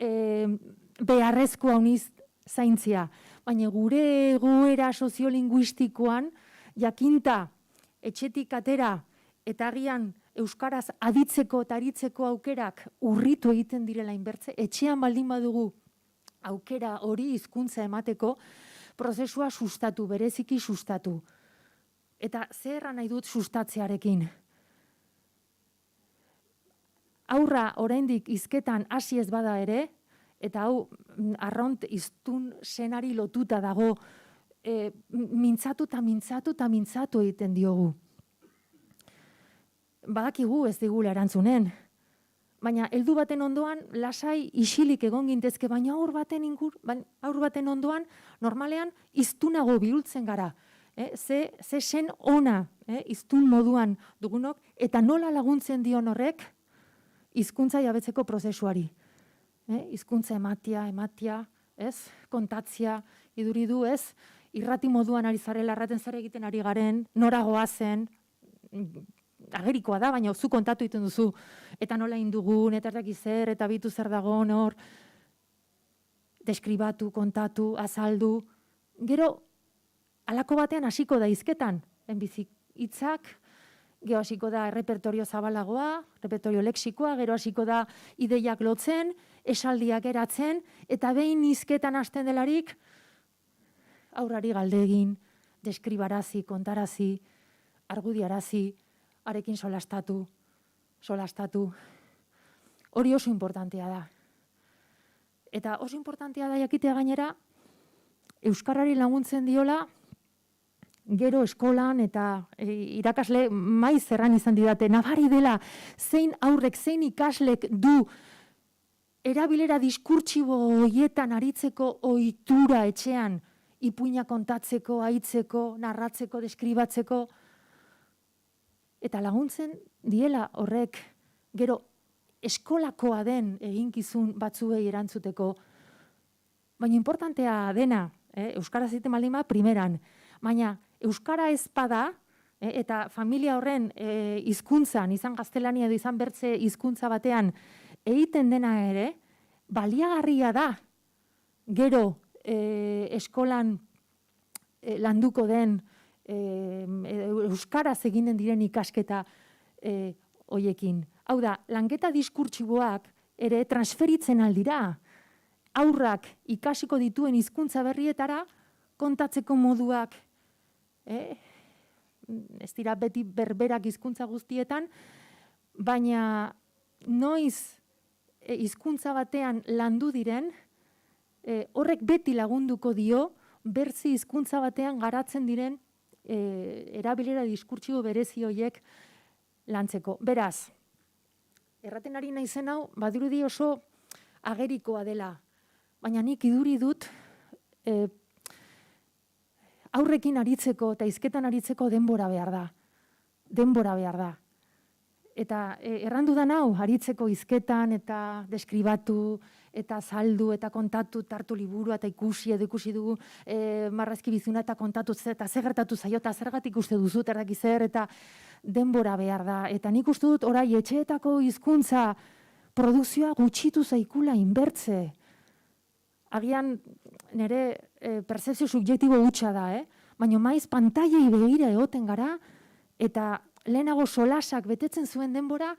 S2: beharrezkoa uniz zaintzia, baina gure egoera soziolinguistikoan jakinta etxetik atera eta agian euskaraz aditzeko eta aritzeko aukerak urritu egiten direla inbertze, etxean baldin badugu aukera hori hizkuntza emateko prozesua sustatu, bereziki sustatu. Eta zer nahi dut sustatzearekin? Aurra oraindik hizketan hasi ez bada ere, eta hau arraunt hiztun senari lotuta dago, mintzatu egiten diogu. Badakigu ez digula erantzunen, baina heldu baten ondoan lasai isilik egon gintezke, baina aur baten ondoan normalean hiztunago bihurtzen gara. Ze sen ona hiztun moduan dugunok, eta nola laguntzen dion horrek hizkuntza jabetzeko prozesuari. Hizkuntza ematia, ez? Kontatzia, iduridu, ez? Irrati moduan ari zarela, erraten zer egiten ari garen, nora goazen, agerikoa da, baina zu kontatu egiten duzu, eta nola indugun, eta zer, eta bitu zer dago, nor, deskribatu, kontatu, azaldu. Gero, halako batean hasiko da hizketan, enbizik hitzak, gero hasiko da repertorio zabalagoa, repertorio lexikoa, gero hasiko da ideiak lotzen, esaldiak eratzen, eta behin hizketan hasten delarik, aurrari galdegin, deskribarazi, kontarazi, argudiarazi, arekin solastatu. Hori oso importantea da. Eta oso importantea da jakitea gainera, euskarari laguntzen diola, gero eskolan eta irakasle maiz erran izan didate, nabari dela, zein aurrek, zein ikaslek du erabilera diskurtsibo horietan aritzeko ohitura etxean, ipuina kontatzeko, aitzeko, narratzeko, deskribatzeko, eta laguntzen diela horrek gero eskolakoa den eginkizun batzuei erantzuteko. Baina importantea dena, euskaraz egiten baldin bada primeran, baina euskara ez bada, eta familia horren hizkuntzan, izan gaztelania edo izan bertze hizkuntza batean egiten dena ere, baliagarria da gero eskolan landuko den euskaraz eginen diren ikasketa hoiekin. Hau da, lanketa diskurtsiboak ere transferitzen aldira, aurrak ikasiko dituen hizkuntza berrietara kontatzeko moduak, ez dira beti berberak hizkuntza guztietan, baina noiz hizkuntza batean landu diren, horrek beti lagunduko dio bertzi hizkuntza batean garatzen diren erabilera diskurtsibo berezi horiek lantzeko. Beraz, erraten ari naizen hau, badirudi oso agerikoa dela, baina nik iduri dut aurrekin aritzeko eta hizketan aritzeko denbora behar da. Denbora behar da. Eta errandudan hau, aritzeko hizketan eta deskribatu, eta saldu, eta kontatu, tartu liburua, eta ikusi dugu marrazki bizuna, eta kontatu, eta zer gertatu zaio, eta zergatik uste duzu, erdaki zer, eta denbora behar da. Eta nik uste dut, orai, etxeetako hizkuntza produkzioa gutxitu zaikula inbertze. Agian nire percepzio subjektibo hutsa da, baina maiz pantailei begira egoten gara, eta lehenago solasak betetzen zuen denbora,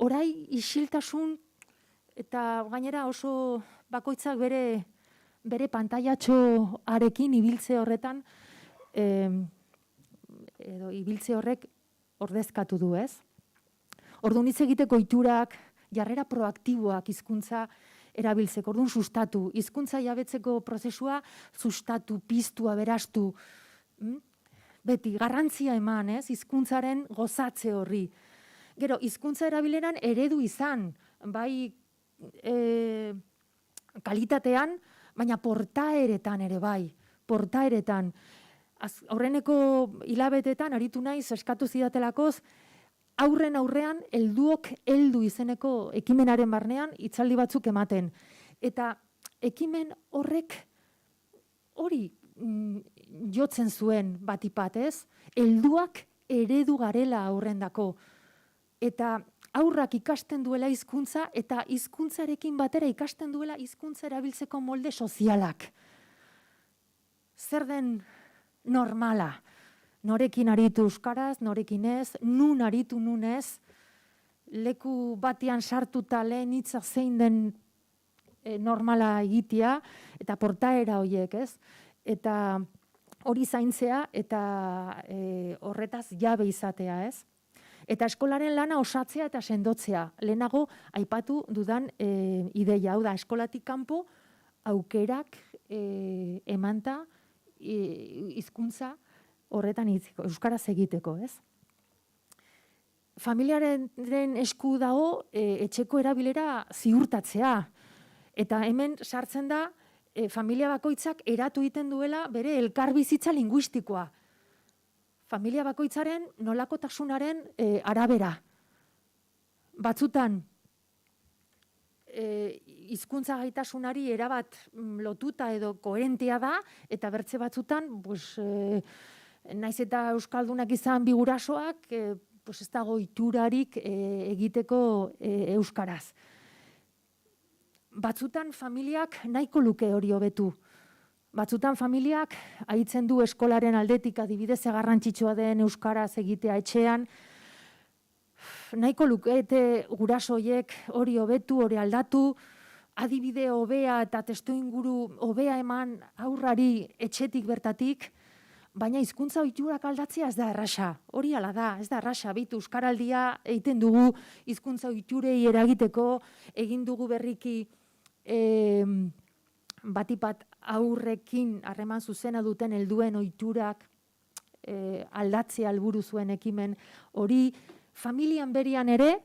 S2: orai isiltasun eta gainera oso bakoitzak bere pantailatxoarekin ibiltze horretan, edo ibiltze horrek ordezkatu du, ez? Orduan hitz egiteko ohiturak, jarrera proaktiboak hizkuntza erabiltzeko, orduan sustatu, hizkuntza jabetzeko prozesua sustatu, piztu, aberastu, beti, garrantzia eman, ez? Hizkuntzaren gozatze horri. Gero, hizkuntza erabileran eredu izan, bai kalitatean, baina portaeretan ere bai, portaeretan. Aurreneko hilabetetan, aritu naiz, eskatu zidatelakoz, aurren aurrean, helduok heldu izeneko ekimenaren barnean, hitzaldi batzuk ematen. Eta ekimen horrek hori jotzen zuen batipat, ez? Helduak eredu garela aurrendako. Eta aurrak ikasten duela hizkuntza eta hizkuntzarekin batera ikasten duela hizkuntza erabiltzeko molde sozialak. Zer den normala? Norekin aritu euskaraz, norekin ez, nun aritu nun ez, leku batean sartuta lehen hitza zein den normala egitea, eta portaera horiek, ez? Eta hori zaintzea eta horretaz jabe izatea, ez? Eta eskolaren lana osatzea eta sendotzea. Lehenago aipatu dudan ideia, hau da, eskolatik kanpo aukerak emanta hizkuntza horretan euskaraz egiteko, ez? Familiaren esku dago etxeko erabilera ziurtatzea. Eta hemen sartzen da familia bakoitzak eratu egiten duela bere elkarbizitza linguistikoa. Familia bakoitzaren nolakotasunaren arabera. Batzutan, hizkuntza gaitasunari erabat lotuta edo koherentea da, eta bertze batzutan, naiz eta euskaldunak izan bi gurasoak, ez dago ohiturarik egiteko euskaraz. Batzutan familiak nahiko luke hori hobetu. Batzutan familiak aitzen du eskolaren aldetik adibidez garrantzitsua den euskaraz egitea etxean. Nahiko lukete gurasoiek hori hobetu, hori aldatu, adibide hobea eta testuinguru hobea eman aurrari etxetik bertatik, baina hizkuntza ohiturak aldatzea ez da erraza. Hori hala da, ez da erraza. Bitu euskaraldia egiten dugu hizkuntza ohiturei eragiteko, egin dugu berriki batipat aurrekin harreman zuzena duten helduen ohiturak aldatzea helburu zuen ekimen hori familian berian ere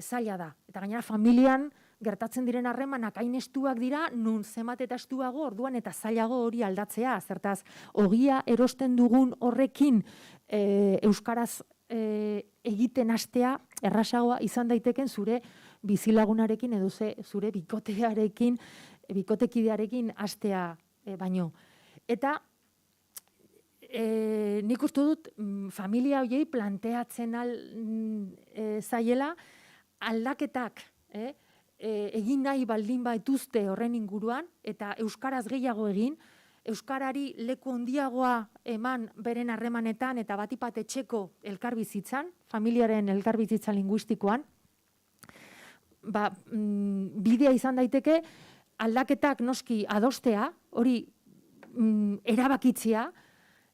S2: zaila da. Eta gainera familian gertatzen diren harremanak hain estuak dira, nun zenbat eta estuago orduan eta zailago hori aldatzea. Zertaz, ogia erosten dugun horrekin euskaraz egiten hastea errazagoa izan daiteken zure bizilagunarekin edo zure bikotekidearekin hastea baino. Eta nik uste dut familia horiei planteatzen zaiela aldaketak egin nahi baldin baituzte horren inguruan eta euskaraz gehiago egin, euskarari leku handiagoa eman beren harremanetan eta batipat etxeko elkarbizitzan, familiaren elkarbizitza linguistikoan, bidea izan daiteke aldaketak noski adostea, hori erabakitzea,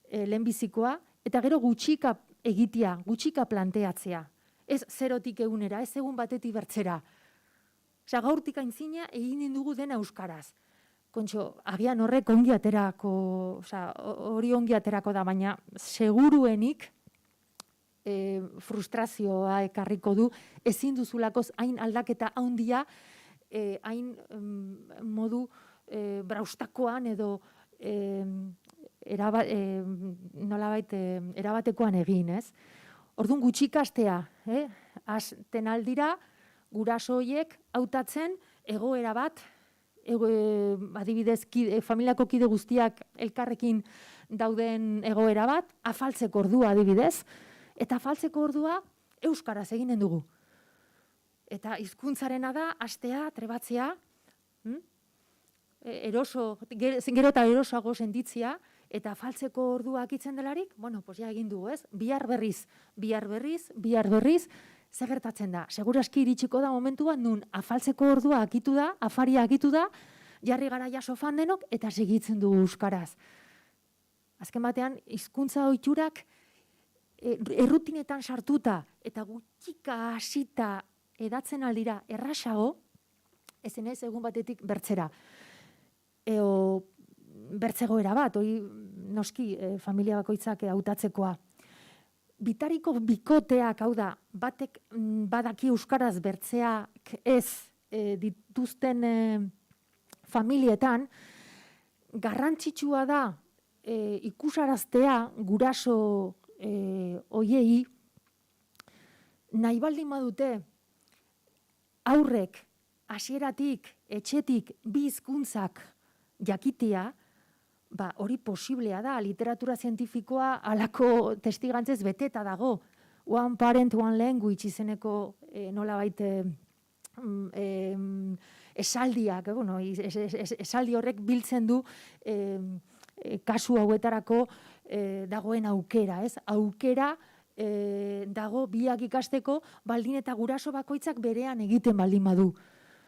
S2: lehenbizikoa, eta gero gutxika egitea, gutxika planteatzea. Ez zerotik egunera, ez egun batetik bertzera. Osea, gaurtik aintzina egin dugu dena euskaraz. Kontxo, agian horrek ongi aterako, hori ongi aterako da, baina seguruenik frustrazioa ekarriko du, ezin duzulakoz hain aldaketa handia, hain modu braustakoan edo nolabait erabatekoan egin, ez? Orduan gutxikastea, hasten aldira guraso horiek hautatzen egoera bat, adibidez familiako kide guztiak elkarrekin dauden egoera bat, afaltzeko ordua adibidez, eta afaltzeko ordua euskaraz eginen dugu. Eta hizkuntzarena da hastea, trebatzea, gero eta erosoago sentitzea, eta afaltzeko ordua akitzen delarik, bueno, pues ja egin dugu, ez? Bihar berriz, ze gertatzen da? Segurazki iritsiko da momentua, nun afaltzeko ordua akitu da, afaria akitu da, jarri gara ja sofan denok, eta segitzen dugu euskaraz. Azken batean, hizkuntza ohiturak errutinetan sartuta, eta gutxika hasita edatzen aldira errasago, ezen ez egun batetik bertzera. Eo bertzegoera bat, hori noski familia bakoitzak hautatzekoa. Bitariko bikoteak, hau da, batek badaki euskaraz bertzeak ez dituzten familietan, garrantzitsua da ikusaraztea guraso hoiei nahi baldin badute aurrek hasieratik, etxetik, bi hizkuntzak jakitea, hori posiblea da, literatura zientifikoa halako testigantzez beteta dago. One parent, one language izeneko nolabait esaldiak, esaldi horrek biltzen du kasu hauetarako dagoen aukera, ez? Aukera dago biak ikasteko baldin eta guraso bakoitzak berean egiten baldin badu.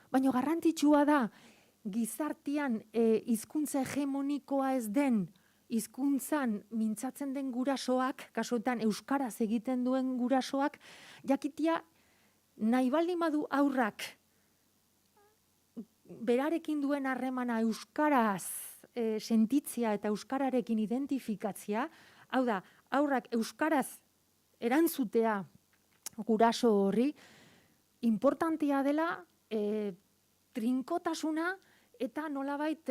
S2: Baina garrantzitsua da, gizartean hizkuntza hegemonikoa ez den, hizkuntzan mintzatzen den gurasoak, kasuetan euskaraz egiten duen gurasoak, jakitia nahi baldin badu aurrak berarekin duen harremana euskaraz sentitzea eta euskararekin identifikatzea, hau da, aurrak euskaraz erantzutea guraso horri, importantea dela trinkotasuna eta nolabait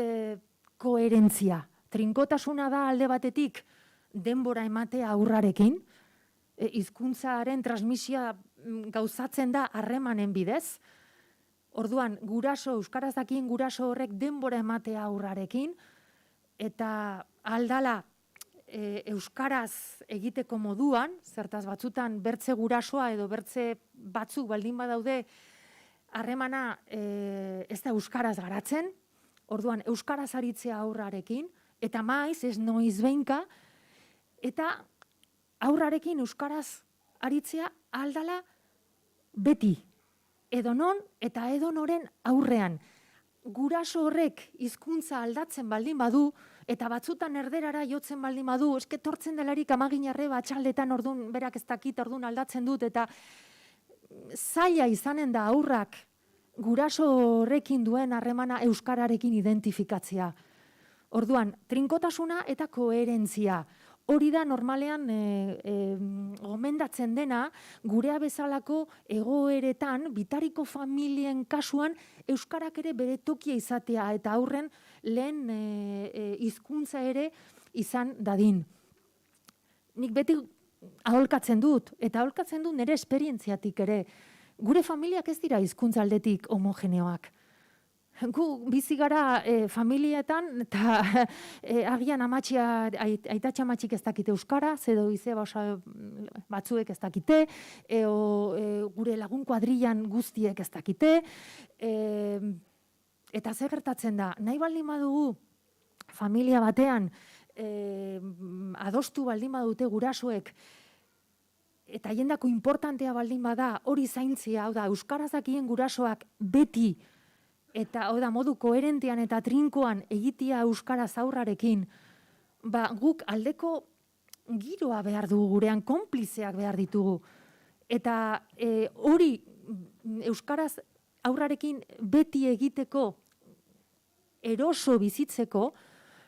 S2: koherentzia. Trinkotasuna da alde batetik denbora ematea aurrarekin, hizkuntzaren transmisioa gauzatzen da harremanen bidez. Orduan, euskaraz dakien guraso horrek denbora ematea aurrarekin, eta aldala euskaraz egiteko moduan, zertaz batzutan bertze gurasoa edo bertze batzuk baldin badaude, harremana ez da euskaraz garatzen, orduan euskaraz aritzea aurrarekin, eta maiz, ez noiz behinka, eta aurrarekin euskaraz aritzea aldala beti, edonon eta edonoren aurrean. Guraso horrek hizkuntza aldatzen baldin badu, eta batzutan erderara jotzen baldin badu, eske tortzen delarik amaginarre batxaldetan orduan berak ez dakit orduan aldatzen dut, eta zaila izanen da aurrak guraso horrekin duen harremana euskararekin identifikatzea. Orduan, trinkotasuna eta koherentzia. Hori da normalean gomendatzen dena gurea bezalako egoeretan, bitariko familien kasuan, euskarak ere bere tokia izatea eta aurren lehen hizkuntza ere izan dadin. Nik beti aholkatzen dut, eta aholkatzen dut nire esperientziatik ere. Gure familiak ez dira hizkuntza aldetik homogeneoak. Gu bizi gara familietan, eta agian aitatxa amatxik ez dakite euskara, edo izeba batzuek ez dakite, gure lagun kuadrillan guztiek ez dakite, eta zer gertatzen da, nahi baldin badugu familia batean, adostu baldin badute gurasoek, eta jendako importantea baldin bada hori zaintzia, hau da, euskaraz dakien gurasoak beti, eta modu koherentean eta trinkoan egitea euskaraz aurrarekin, guk aldeko giroa behar dugu gurean, konplizeak behar ditugu. Eta hori euskaraz aurrarekin beti egiteko, eroso bizitzeko,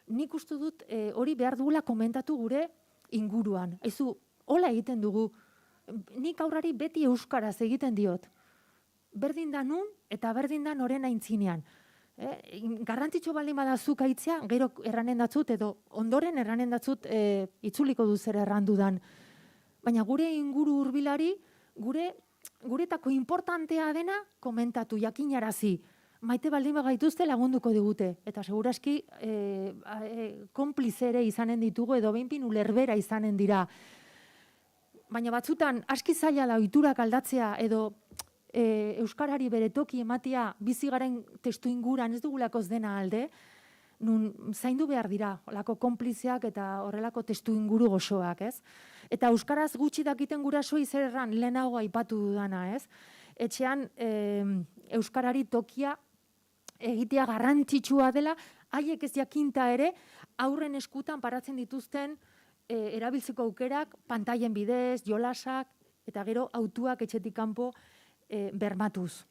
S2: nik uste dut hori behar dugula komentatu gure inguruan. Ezu, hola egiten dugu, nik aurrari beti euskaraz egiten diot. Berdin da nun eta berdin da noren aintzinean. Garrantzitsu baldin badazuk aitzea, gero erranen datzut, edo ondoren erranen datzut itzuliko du zer errandudan. Baina gure inguru hurbilari, guretako importantea dena komentatu, jakinarazi. Maite baldin bagaituzte lagunduko digute. Eta seguraski konplizere izanen ditugu, edo behinpin ulerbera izanen dira. Baina batzutan, aski zaila da ohiturak aldatzea, edo euskarari bere toki ematea bizi garen testu inguran ez dugulakoz dena alde, nun zaindu behar dira, olako konplizeak eta horrelako testu inguru gozoak, ez? Eta euskaraz gutxi dakiten gurasoi zer erran lehenago aipatu dudana, ez? Etxean euskarari tokia egitea garrantzitsua dela, haiek ez jakinta ere, aurren eskutan paratzen dituzten erabiltzeko aukerak, pantailen bidez, jolasak, eta gero autuak etxetik kanpo bermatuz.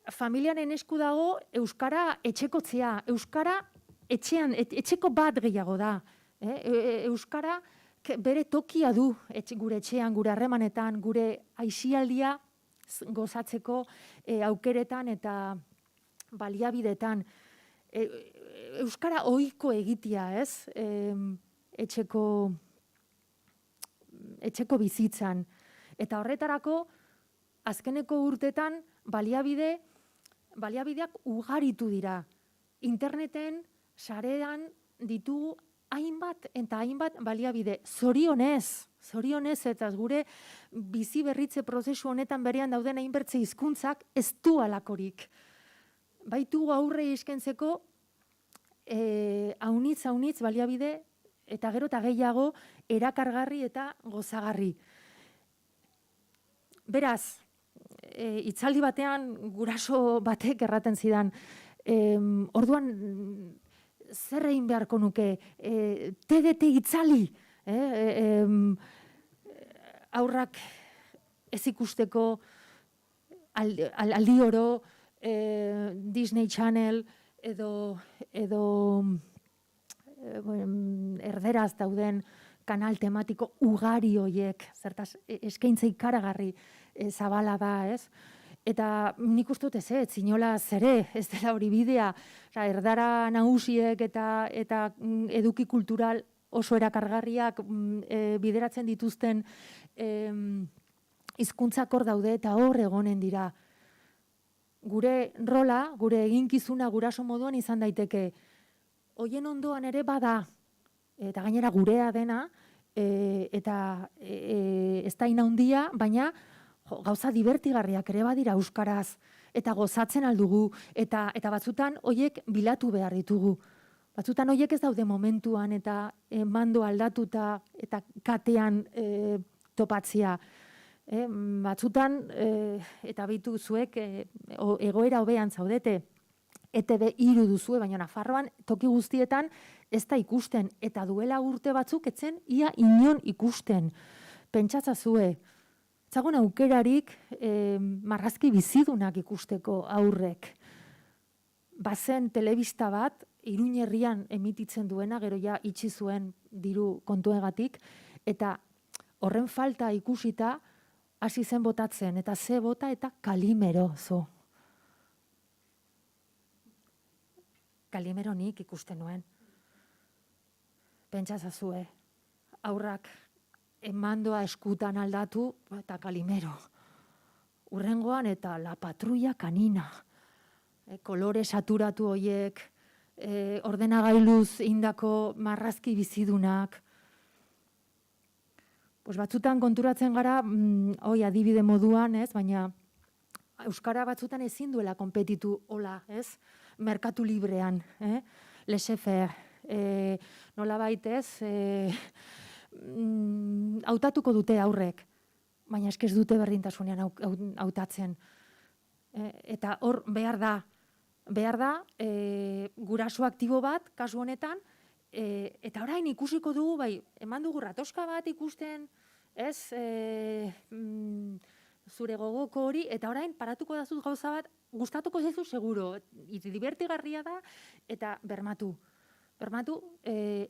S2: Familiaren esku dago euskara etxekotzea, euskara etxean, etxeko bat gehiago da. Euskara bere tokia du gure etxean, gure harremanetan, gure aisialdia gozatzeko aukeretan eta baliabidetan. Euskara ohiko egitea, ez? Etxeko bizitzan. Eta horretarako, azkeneko urtetan baliabideak ugaritu dira. Interneten, sarean ditugu hainbat eta hainbat baliabide. Zorionez eta gure bizi berritze prozesu honetan berean dauden hainbertze hizkuntzak ez du halakorik. Baitugu aurre iskentzeko haunitz baliabide eta gero eta gehiago erakargarri eta gozagarri. Beraz, hitzaldi batean guraso batek erraten zidan, orduan zer egin beharko nuke, TDT itzali, aurrak ez ikusteko aldi oro, Disney Channel edo erderaz dauden kanal tematiko ugari hoiek, zertaz eskaintza ikaragarri zabala da, ez? Eta nik uste dut ez inolaz ere, ez dela hori bidea, erdara nagusiek eta eduki kultural oso erakargarriak bideratzen dituzten hizkuntzak hor daude eta hor egonen dira. Gure rola, gure eginkizuna guraso moduan izan daiteke, hoien ondoan ere bada, eta gainera gurea dena, eta ez da inaundia, baina gauza divertigarriak ere badira euskaraz, eta gozatzen aldugu, eta batzutan hoiek bilatu behar ditugu. Batzutan hoiek ez daude momentuan, eta mando aldatuta, eta katean topatzia. Batzutan, eta bitu zuek, egoera hobean zaudete, ETB 3 duzue, baina Nafarroan toki guztietan ez da ikusten, eta duela urte batzuk etzen ia inon ikusten. Pentsatzazue, Zagon aukerarik marrazki bizidunak ikusteko aurrek. Bazen telebista bat, Iruñerrian emititzen duena, gero ja itxi zuen diru kontuegatik, eta horren falta ikusita, hasi zen botatzen, eta ze bota eta Kalimero zo. Kalimero nik ikusten nuen. Pentsazazue, aurrak emandoa eskutan aldatu, eta Kalimero. Urrengoan eta La Patrulla Kanina. Kolore saturatu hoiek, ordenagailuz indako marrazki bizidunak. Pues batzutan konturatzen gara, adibide moduan, ez, baina euskara batzutan ezin duela konpetitu hola, ez, merkatu librean, laissez-faire, nolabait, ez, hautatuko dute aurrek, baina eske ez dute berdintasunean hautatzen. Eta hor behar da guraso aktibo bat, kasu honetan, eta orain ikusiko dugu, bai, eman dugu ratoska bat ikusten, ez, zure gogoko hori, eta orain paratuko dazut gauza bat, gustatuko zaizu seguro, divertigarria da, eta bermatu,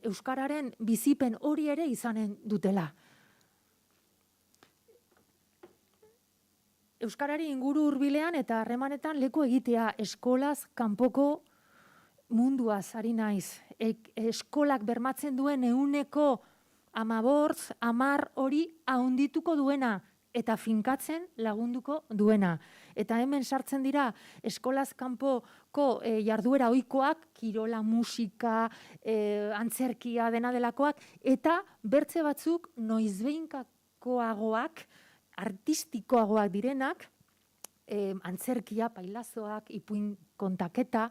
S2: euskararen bizipen hori ere izanen dutela. Euskarari inguru hurbilean eta harremanetan leku egitea eskolaz kanpoko munduaz ari naiz. Eskolak bermatzen duen 15, 10 hori ahondituko duena eta finkatzen lagunduko duena. Eta hemen sartzen dira eskolaz kanpoko jarduera ohikoak, kirola, musika, antzerkia, dena delakoak, eta bertze batzuk noizbehinkakoagoak, artistikoagoak direnak, antzerkia, pailazoak, ipuin kontaketa,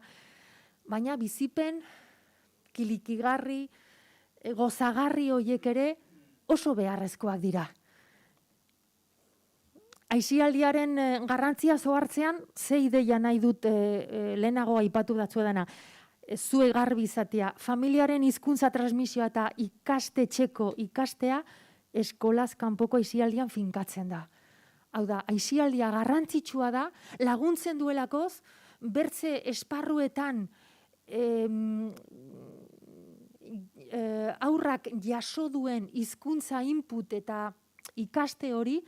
S2: baina bizipen kilikigarri, gozagarri horiek ere oso beharrezkoak dira. Aisialdiaren garrantzia zohartzean, ze ideia nahi dut lehenago aipatu datzuedana. Zuei garbi izatea, familiaren hizkuntza transmisioa eta ikastetxeko ikastea, eskolaz kanpoko aisialdian finkatzen da. Hau da, aisialdia garrantzitsua da, laguntzen duelakoz, bertze esparruetan aurrak jaso duen hizkuntza input eta ikaste hori,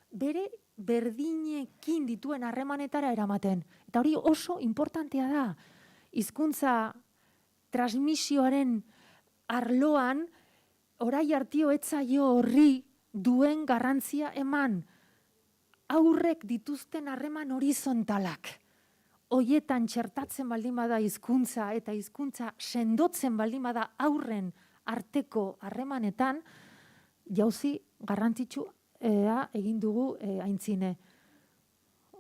S2: bere berdinekin dituen harremanetara eramaten. Eta hori oso importantea da. Hizkuntza transmisioaren arloan, orai artio etzaio horri duen garrantzia eman, aurrek dituzten harreman horizontalak. Hoietan txertatzen baldin bada hizkuntza eta hizkuntza sendotzen baldin bada aurren arteko harremanetan, jauzi garrantzitsua egin dugu aintzine.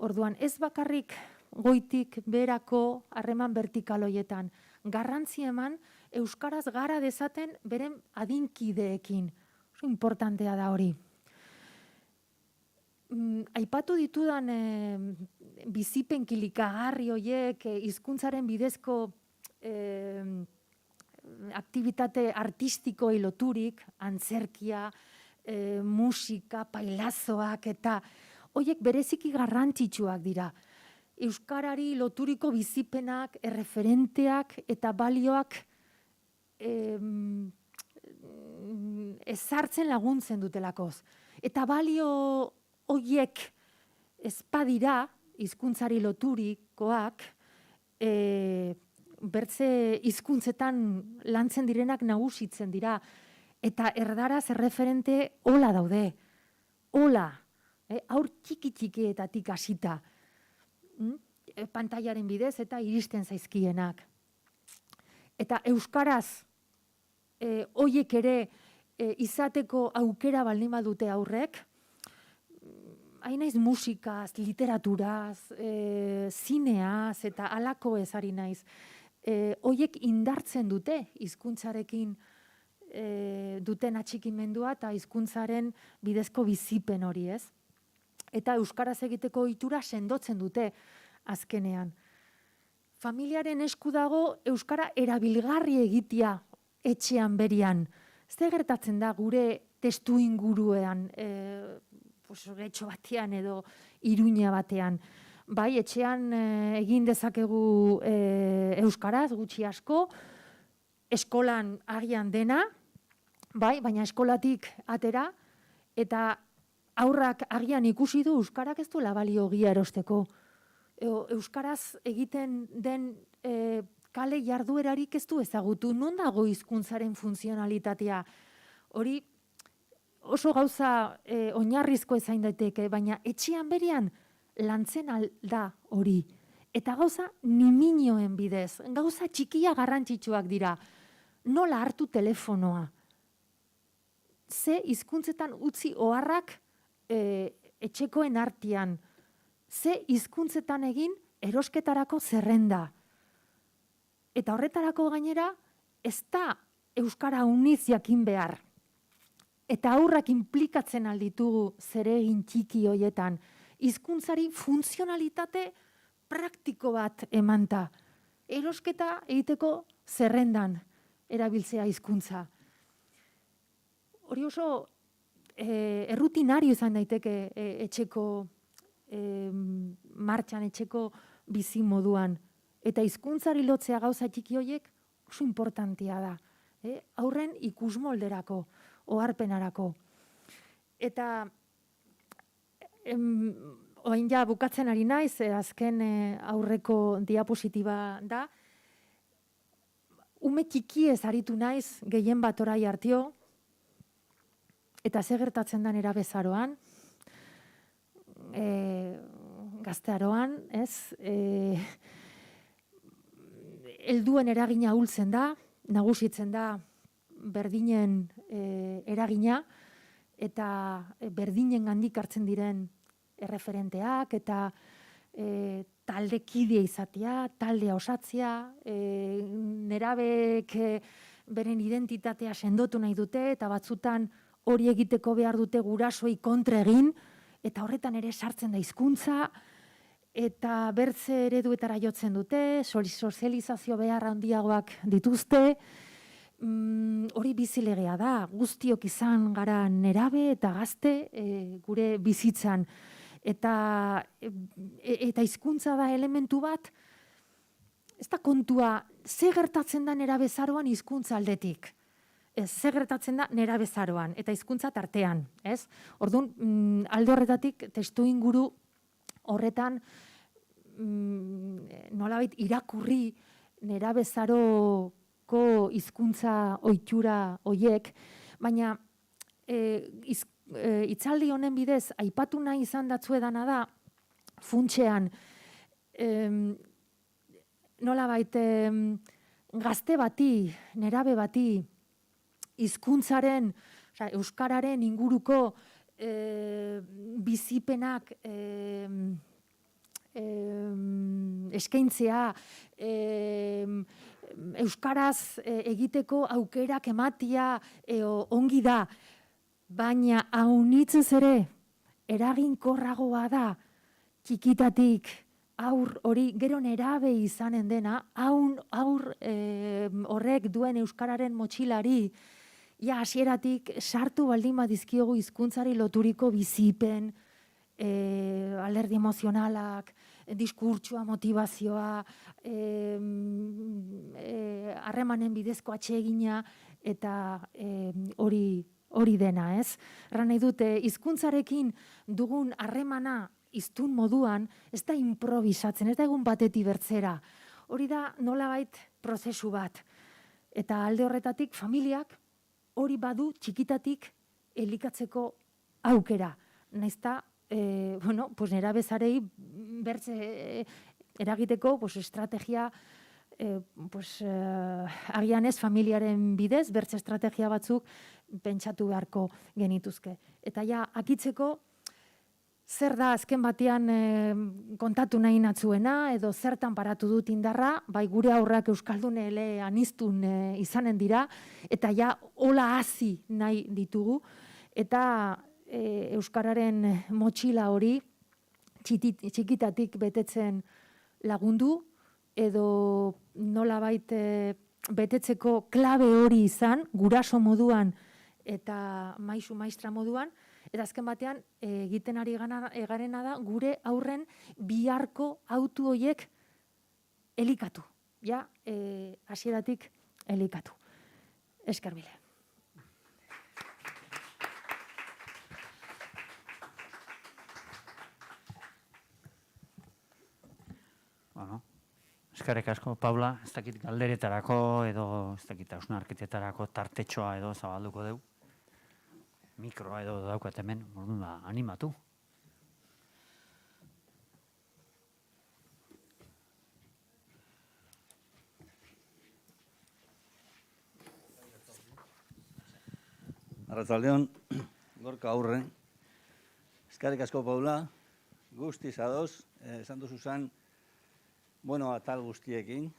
S2: Orduan, ez bakarrik goitik berako harreman vertikal hoietan, garrantzi eman euskaraz gara dezaten beren adinkideekin. Oso importantea da hori. Aipatu ditudan bizipen kilikagarri horiek, hizkuntzaren bidezko aktibitate artistikoei loturik, antzerkia, musika, pailazoak, eta horiek bereziki garrantzitsuak dira. Euskarari loturiko bizipenak, erreferenteak eta balioak ezartzen laguntzen dutelakoz. Eta balio horiek ez badira, hizkuntzari loturikoak, bertze hizkuntzetan lantzen direnak nagusitzen dira. Eta erdaraz erreferente hola daude. Hola, aur txiki-txikietatik hasita. Pantailaren bidez eta iristen zaizkienak. Eta euskaraz hoiek ere izateko aukera baldin badute aurrek, hain naiz musikaz, literaturaz, zineaz eta halako ez ari naiz. Hoiek indartzen dute hizkuntzarekin duten atxikimendua eta hizkuntzaren bidezko bizipen hori, ez? Eta euskaraz egiteko ohitura sendotzen dute azkenean. Familiaren esku dago euskara erabilgarri egitea etxean berian. Ze gertatzen da gure testu inguruean, getxo batean edo Iruña batean. Bai, etxean egin dezakegu euskaraz, gutxi asko, eskolan agian dena, bai, baina eskolatik atera, eta aurrak agian ikusi du euskarak ez duela balio ogia erosteko. Euskaraz egiten den kale jarduerarik ez du ezagutu, non dago hizkuntzaren funtzionalitatea. Hori oso gauza oinarrizko ezain daiteke, baina etxean berean lantzen alda hori. Eta gauza niminoen bidez, gauza txikia garrantzitsuak dira. Nola hartu telefonoa? Ze hizkuntzetan utzi oharrak etxekoen artean? Ze hizkuntzetan egin erosketarako zerrenda? Eta horretarako gainera, ez da euskara uniz jakin behar. Eta aurrak inplikatzen alditugu zeregin txiki hoietan. Hizkuntzari funtzionalitate praktiko bat emanta. Erosketa egiteko zerrendan erabiltzea hizkuntza. Hori oso errutinario izan daiteke etxeko martxan, etxeko bizi moduan. Eta hizkuntzari lotzea gauza txiki horiek oso importantea da. Aurren ikusmolderako, oharpenarako. Eta orain ja bukatzen ari naiz, azken aurreko diapositiba da. Ume txikiez aritu naiz gehien bat orai artio, eta ze gertatzen da nerabezaroan, gaztearoan, ez? Helduen eragina ahultzen da, nagusitzen da berdinen eragina, eta berdinen gandik hartzen diren erreferenteak, eta taldekidea izatea, taldea osatzea, nerabek beren identitatea sendotu nahi dute, eta batzutan hori egiteko behar dute gurasoei kontra egin, eta horretan ere sartzen da hizkuntza, eta bertze ereduetara jotzen dute, sozializazio behar handiagoak dituzte, hori bizilegea da, guztiok izan gara nerabe eta gazte gure bizitzan. Eta hizkuntza da elementu bat, ez da kontua, ze gertatzen da nerabezaroan hizkuntza aldetik. Ze gertatzen da nerabezaroan eta hizkuntza tartean, ez? Orduan, alde horretatik testu inguru horretan nolabait irakurri nerabezaroko hizkuntza ohitura hoiek, baina hitzaldi honen bidez aipatu nahi izan datzuedana da funtsean nolabait gazte bati, nerabe bati hizkuntzaren, euskararen inguruko bizipenak eskaintzea, euskaraz egiteko aukerak ematia ongi da, baina haunitzez ere eraginkorragoa da txikitatik aur hori gero nerabe izanen dena, aur horrek duen euskararen motxilari, ja hasieratik sartu baldin badizkiogu hizkuntzari loturiko bizipen, alderdi emozionalak, diskurtsoa, motivazioa, harremanen bidezko atsegina, eta hori dena, ez? Erran nahi dute, hizkuntzarekin dugun harremana hiztun moduan, ez da improvisatzen, ez da egun batetik bertzera. Hori da nolabait prozesu bat. Eta alde horretatik familiak hori badu txikitatik elikatzeko aukera. Naizta, nerabezarei bertze eragiteko estrategia, agian ez familiaren bidez, bertze estrategia batzuk pentsatu beharko genituzke. Eta ja, akitzeko, zer da azken batean kontatu nahi natzuena, edo zertan paratu dut indarra, bai gure aurrak euskaldun ele aniztun izanen dira, eta ja hola hasi nahi ditugu, eta euskararen motxila hori txikitatik betetzen lagundu, edo nolabait betetzeko klabe hori izan, guraso moduan eta maisu maistra moduan, Eta azken batean, egiten ari garena da, gure aurren biharko autu horiek elikatu. Ja, hasieratik elikatu. Esker mile.
S3: Bueno, eskerrik asko, Paula, ez dakit galderetarako edo ez dakit hausnarketetarako tartetxoa edo zabalduko dugu. Mikroa edo daukat hemen, orduan animatu.
S4: Arratsaldeon, gorka aurre. Eskerrik asko, Paula, guztiz ados, esan duzu zan, bueno, atal guztiekin.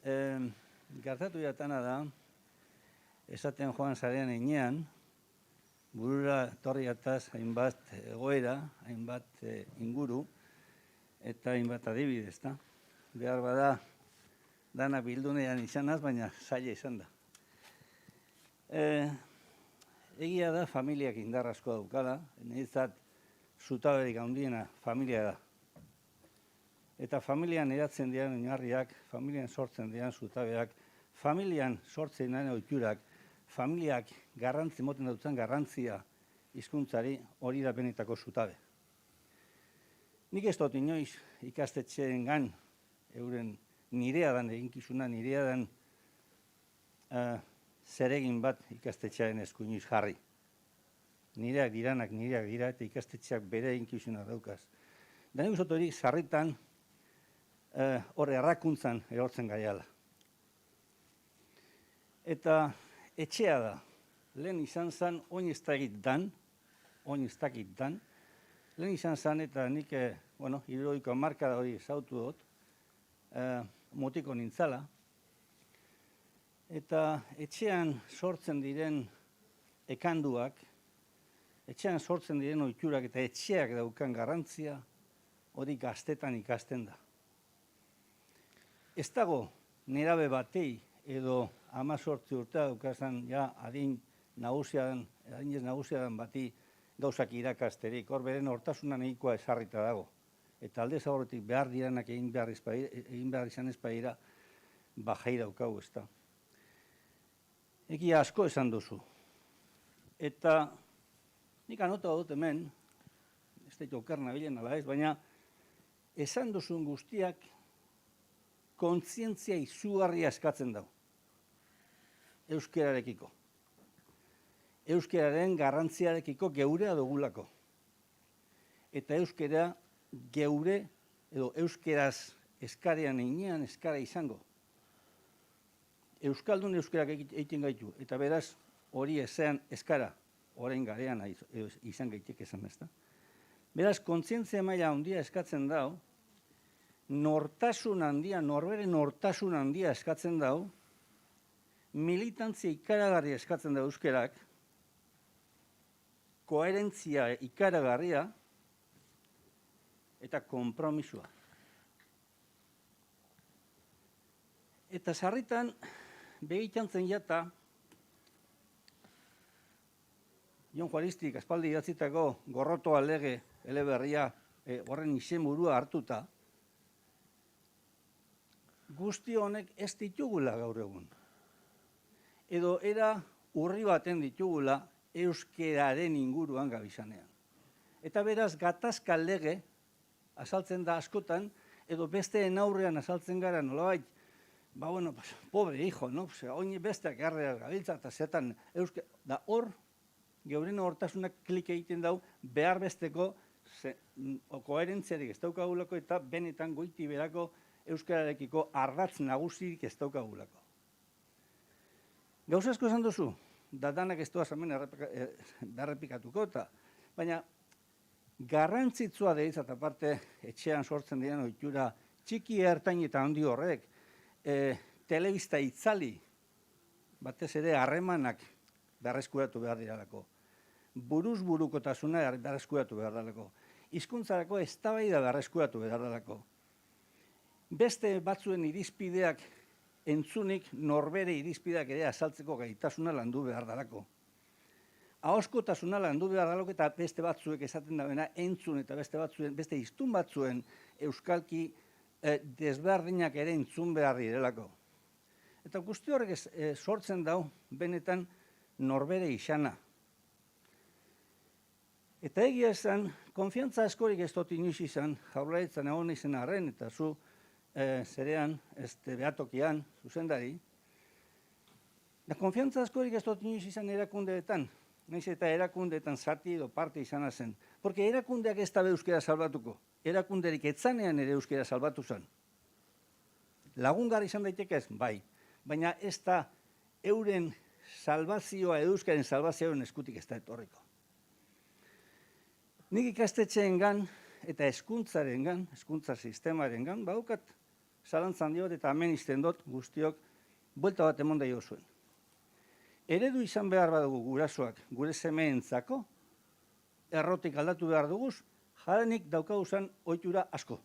S4: Gertatu jatana da, esaten joan zarean inean, burura torriataz hainbat egoera, hainbat inguru, eta hainbat adibidez, da? Behar bada, dana bildunean izanaz, baina zaila izan da. Egia da, familiak indar asko daukala, niretzat zutaberik handiena familia da. Eta familian eratzen diren oinarriak, familian sortzen diren zutabeak, familian sortzen diren ohiturak, familiak garrantzi moten dutzen garrantzia hizkuntzari hori da benetako zutabe. Nik ez dut inoiz ikastetxeengan euren nirea dan eginkizuna, nirea dan zeregin bat ikastetxearen eskuiniz jarri. Nireak diranak nireak dira eta ikastetxeak bere eginkizuna daukaz. Da nik uzot hori sarritan hor errakuntzan erortzen gaiala. Eta etxea da, lehen izan zen oin ez dakit dan, lehen izan zen eta nik, hirurogeiko hamarkada hori ezautu dut, motiko nintzala, eta etxean sortzen diren ekanduak, etxean sortzen diren ohiturak eta etxeak daukan garrantzia hori gaztetan ikasten da. Ez dago nerabe batei edo 18 urte daukazan ja adinez nagusiadan bati gauzak irakasterik, hor beren hortasuna nahikoa esarrita dago. Eta aldez aurretik behar diranak egin behar izan ez badira, bajai daukagu ez da. Egia asko esan duzu. Eta nik anota dut hemen, ez da okerna bilen ala ez, baina esan duzun guztiak kontzientzia izugarria eskatzen dago. Euskerarekiko. Euskeraren garrantziarekiko geurea dugulako. Eta euskera geure edo euskeraz eskarean einean eskara izango. Euskaldun euskerak egiten gaitu, eta beraz hori ezean eskara, orain garean izan gaitek esan bezta. Beraz, kontzientzia maila handia eskatzen dau, nortasun handia, norberen nortasun handia eskatzen dau, militantzia ikaragarria eskatzen da euskerak, koherentzia ikaragarria eta konpromisua. Eta sarritan, begitantzen jata, Jon Juaristik aspaldi idatzitako gorrotoa lege eleberria horren izenburua hartuta, guzti honek ez ditugula gaur egun. Edo era urri baten ditugula euskeraren inguruan gabizanean. Eta beraz gatazka lege azaltzen da askotan, edo besteen aurrean azaltzen gara nolabait, pobre hijo, no? Oin besteak erreaz gabiltza eta zetan da hor, geuren hortasunak klik egiten dau behar besteko koherentziarik ez daukagulako eta benetan goiti berako euskararekiko ardatz nagusirik ez daukagulako. Gauza asko esan duzu, da danak ez doaz hemen berrepikatuko eta, baina garrantzitsua deitzat aparte etxean sortzen diren ohitura txiki ertain eta handi horrek, telebista itzali, batez ere harremanak berreskuratu behar diralako. Buruz burukotasuna berreskuratu behar diralako. Hizkuntzarako eztabaida berreskuratu behar diralako. Beste batzuen irizpideak entzunik norbere irizpideak ere azaltzeko gaitasuna landu behar diralako. ahoskotasuna landu behar dalok eta beste batzuek esaten dabena entzun eta beste hiztun batzuen euskalki desberdinak ere entzun behar direlako. Eta guzti horrek sortzen dau benetan norbere izana. Eta egia esan, konfiantza askorik ez dut inoiz izan, Jaurlaritzan egon izan arren, eta zu zerean, behatokian, zuzendari. Da konfiantza askorik ez dut inoiz izan erakundeetan, nahiz eta erakundeetan zati edo parte izan zen. Porque erakundeak ez da euskera salbatuko, erakunderik etzanean ere euskera salbatu zen. Lagungarri izan daiteke ez, bai, baina ez da euren salbazioa, euskaren salbazioaren eskutik ez da etorriko. Nik ikastetxeengan eta hezkuntzarengan, hezkuntza sistemarengan, baukat zalantzan diot eta hemen izten dut guztiok buelta bat emon daio zuen. Eredu izan behar badugu gurasoak, gure semeentzako, errotik aldatu behar duguz, jarenik daukaguzan ohitura asko.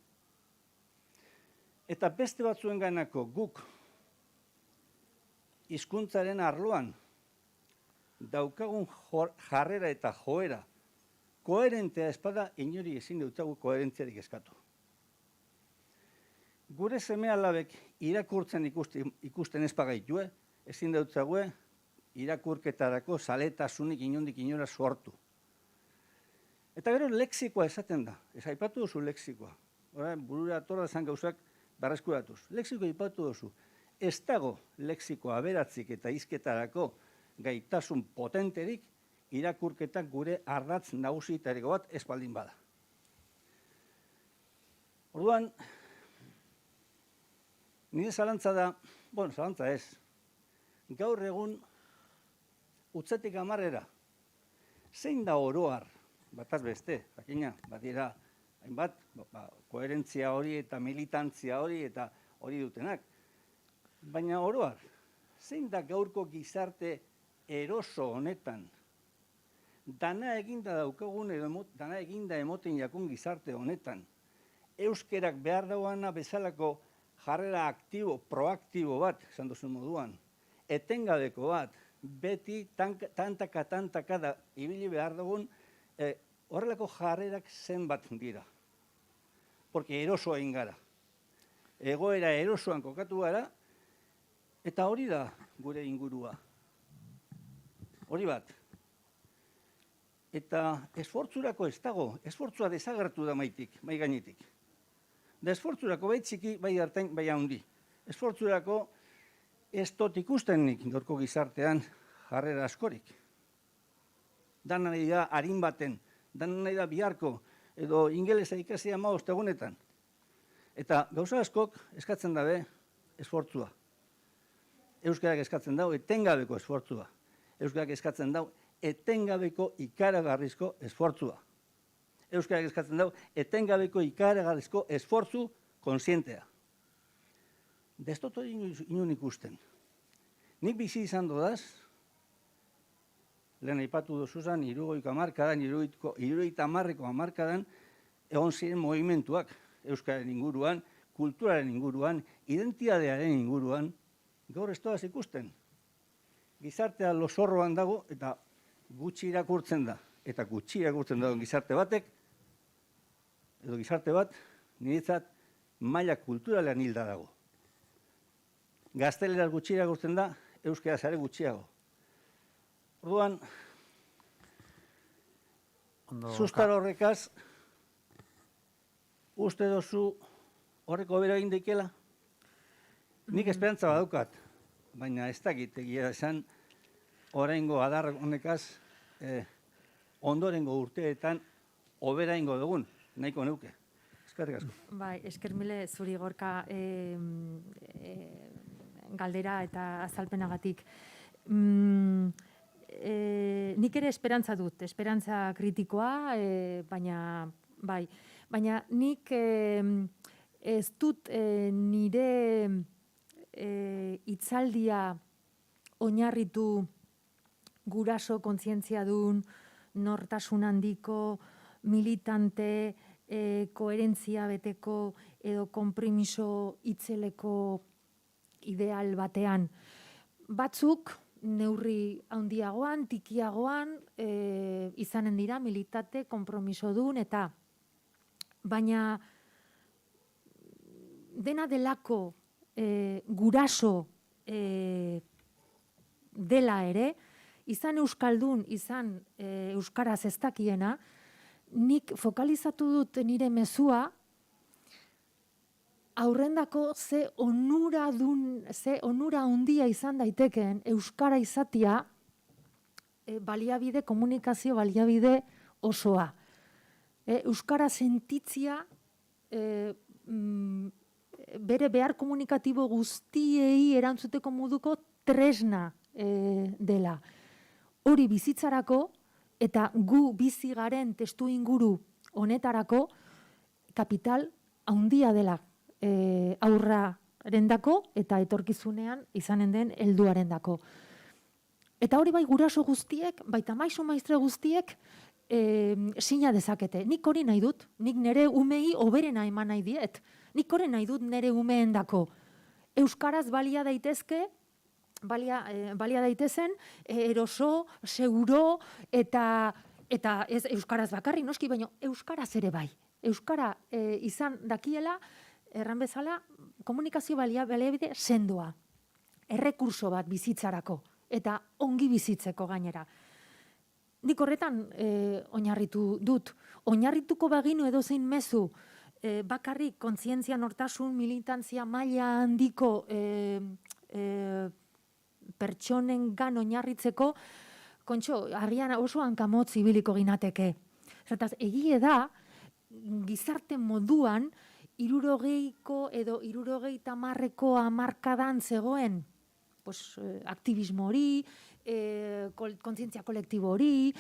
S4: Eta beste batzuen ganako guk hizkuntzaren arloan daukagun jarrera eta joera koherentea espada inori ezin dutzagu koherentziarik eskatu. Gure seme-alabek irakurtzen ikusten ezpagaitue, ezin dutzague irakurketarako zaletasunik inondik inora sortu. Eta gero lexikoa esaten da, ez aipatu duzu lexikoa. Burura atorra zan gauzak berreskuratuz. Lexikoa aipatu duzu. Ez dago lexikoa aberatzik eta hizketarako gaitasun potenterik irakurketak gure ardatz nagusitariko bat espaldin bada. Orduan, nire zalantza da, zalantza ez, gaur egun utzetik 10 zein da oroar, bataz beste, jakina, badira, hainbat, koherentzia hori eta militantzia hori eta hori dutenak, baina oroar, zein da gaurko gizarte eroso honetan, dana eginda daukagun edo dana eginda emoten jakun gizarte honetan, euskerak behar dauana bezalako jarrera aktibo, proaktibo bat, esan duzun moduan, etengabeko bat, beti tantaka da ibili behar dugun, horrelako jarrerak zenbat dira. Porque erosoa egin gara. Egoera erosoan kokatu gara, eta hori da gure ingurua. Hori bat. Eta esfortzurako ez dago, esfortzua desagertu da mai gainetik. Da esfortzurako bai txiki, bai hartain, bai handi. Esfortzurako ez dut ikustenik gaurko gizartean jarrera askorik. Dana nahi da harin baten, dana nahi da biharko, edo ingelesa ikasi 15 egunetan. Eta gauza askok eskatzen dabe esfortzua. Euskarak eskatzen dau etengabeko esfortzua. Euskarak eskatzen dau etengabeko ikaragarrizko esfortzua. Euskarak eskatzen dau etengabeko ikaragarrizko esfortzu konsientea. Destot hori inon ikusten. Nik bizi izan dodaz, lehen aipatu duzuzan, 70 hamarkadan, 70 hamarkadan, egon ziren movimentuak Euskararen inguruan, kulturaren inguruan, identitatearen inguruan, gaur ez doaz ikusten. Gizartea lozorroan dago eta gutxi irakurtzen da. Eta gutxi irakurtzen dago gizarte batek, edo gizarte bat, niretzat maila kulturalean hilda dago. Gazteleraz gutxi irakurtzen da, euskaraz ere gutxiago. Orduan, sustar horrekaz, uste dozu horreko bera egin daikela? Nik esperantza badaukat, baina ez dakit egia esan, oraingo adar honekaz, ondorengo urteetan hobera ingo dugun, nahiko neuke. Eskerrik asko.
S2: Bai, esker mile zuri Gorka galdera eta azalpenagatik. Nik ere esperantza dut, esperantza kritikoa, baina nik ez dut nire hitzaldia oinarritu guraso kontzientzia dun, nortasun handiko, militante, koherentzia beteko edo konprimiso itzeleko ideal batean. Batzuk neurri handiagoan, tikiagoan, izanen dira militate, konpromisodun, eta baina dena delako guraso dela ere, izan euskaldun, izan euskaraz ez dakiena, nik fokalizatu dut nire mezua aurrendako ze onura handia izan daitekeen euskara izatia baliabide, komunikazio baliabide osoa. Euskara sentitzia bere behar komunikatibo guztiei erantzuteko moduko tresna dela. Hori bizitzarako eta gu bizi garen testu inguru honetarako kapital handia dela aurrarendako eta etorkizunean izanen den helduarendako. Eta hori bai guraso guztiek, baita maisu maistre guztiek sina dezakete. Nik hori nahi dut, nik nire umei hoberena eman nahi diet. Nik hori nahi dut nire umeendako. Euskaraz balia daitezen, eroso, seguro, eta ez euskaraz bakarri, noski, baina euskaraz ere bai. Euskara izan dakiela, erran bezala, komunikazio baliabide sendoa. Errekurso bat bizitzarako, eta ongi bizitzeko gainera. Nik horretan oinarritu dut. Oinarrituko baginu edozein mezu, bakarrik kontzientzia, nortasun, militantzia maila handiko pertsonengan oinarritzeko, kontxo, agian oso hankamotz ibiliko ginateke. Zertaz, egie da, gizarte moduan, 60ko edo 70ko hamarkadan zegoen aktivismo hori, kontzientzia kolektibo hori,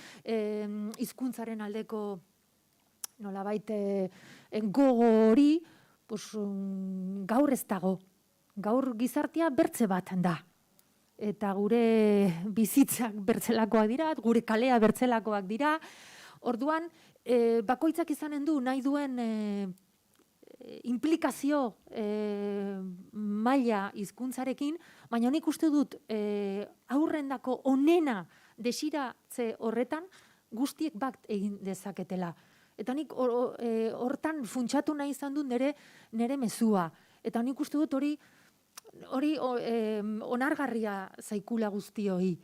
S2: hizkuntzaren aldeko nolabait gogo hori, gaur ez dago. Gaur gizartea bertze bat da. Eta gure bizitzak bertzelakoak dira, gure kalea bertzelakoak dira. Orduan, bakoitzak izanen du nahi duen implikazio maila hizkuntzarekin, baina nik uste dut aurrendako onena desiratze horretan guztiek bat egin dezaketela. Eta nik hortan funtsatu nahi izan dut nire mezua. Eta nik uste dut hori onargarria zaikula guztioi.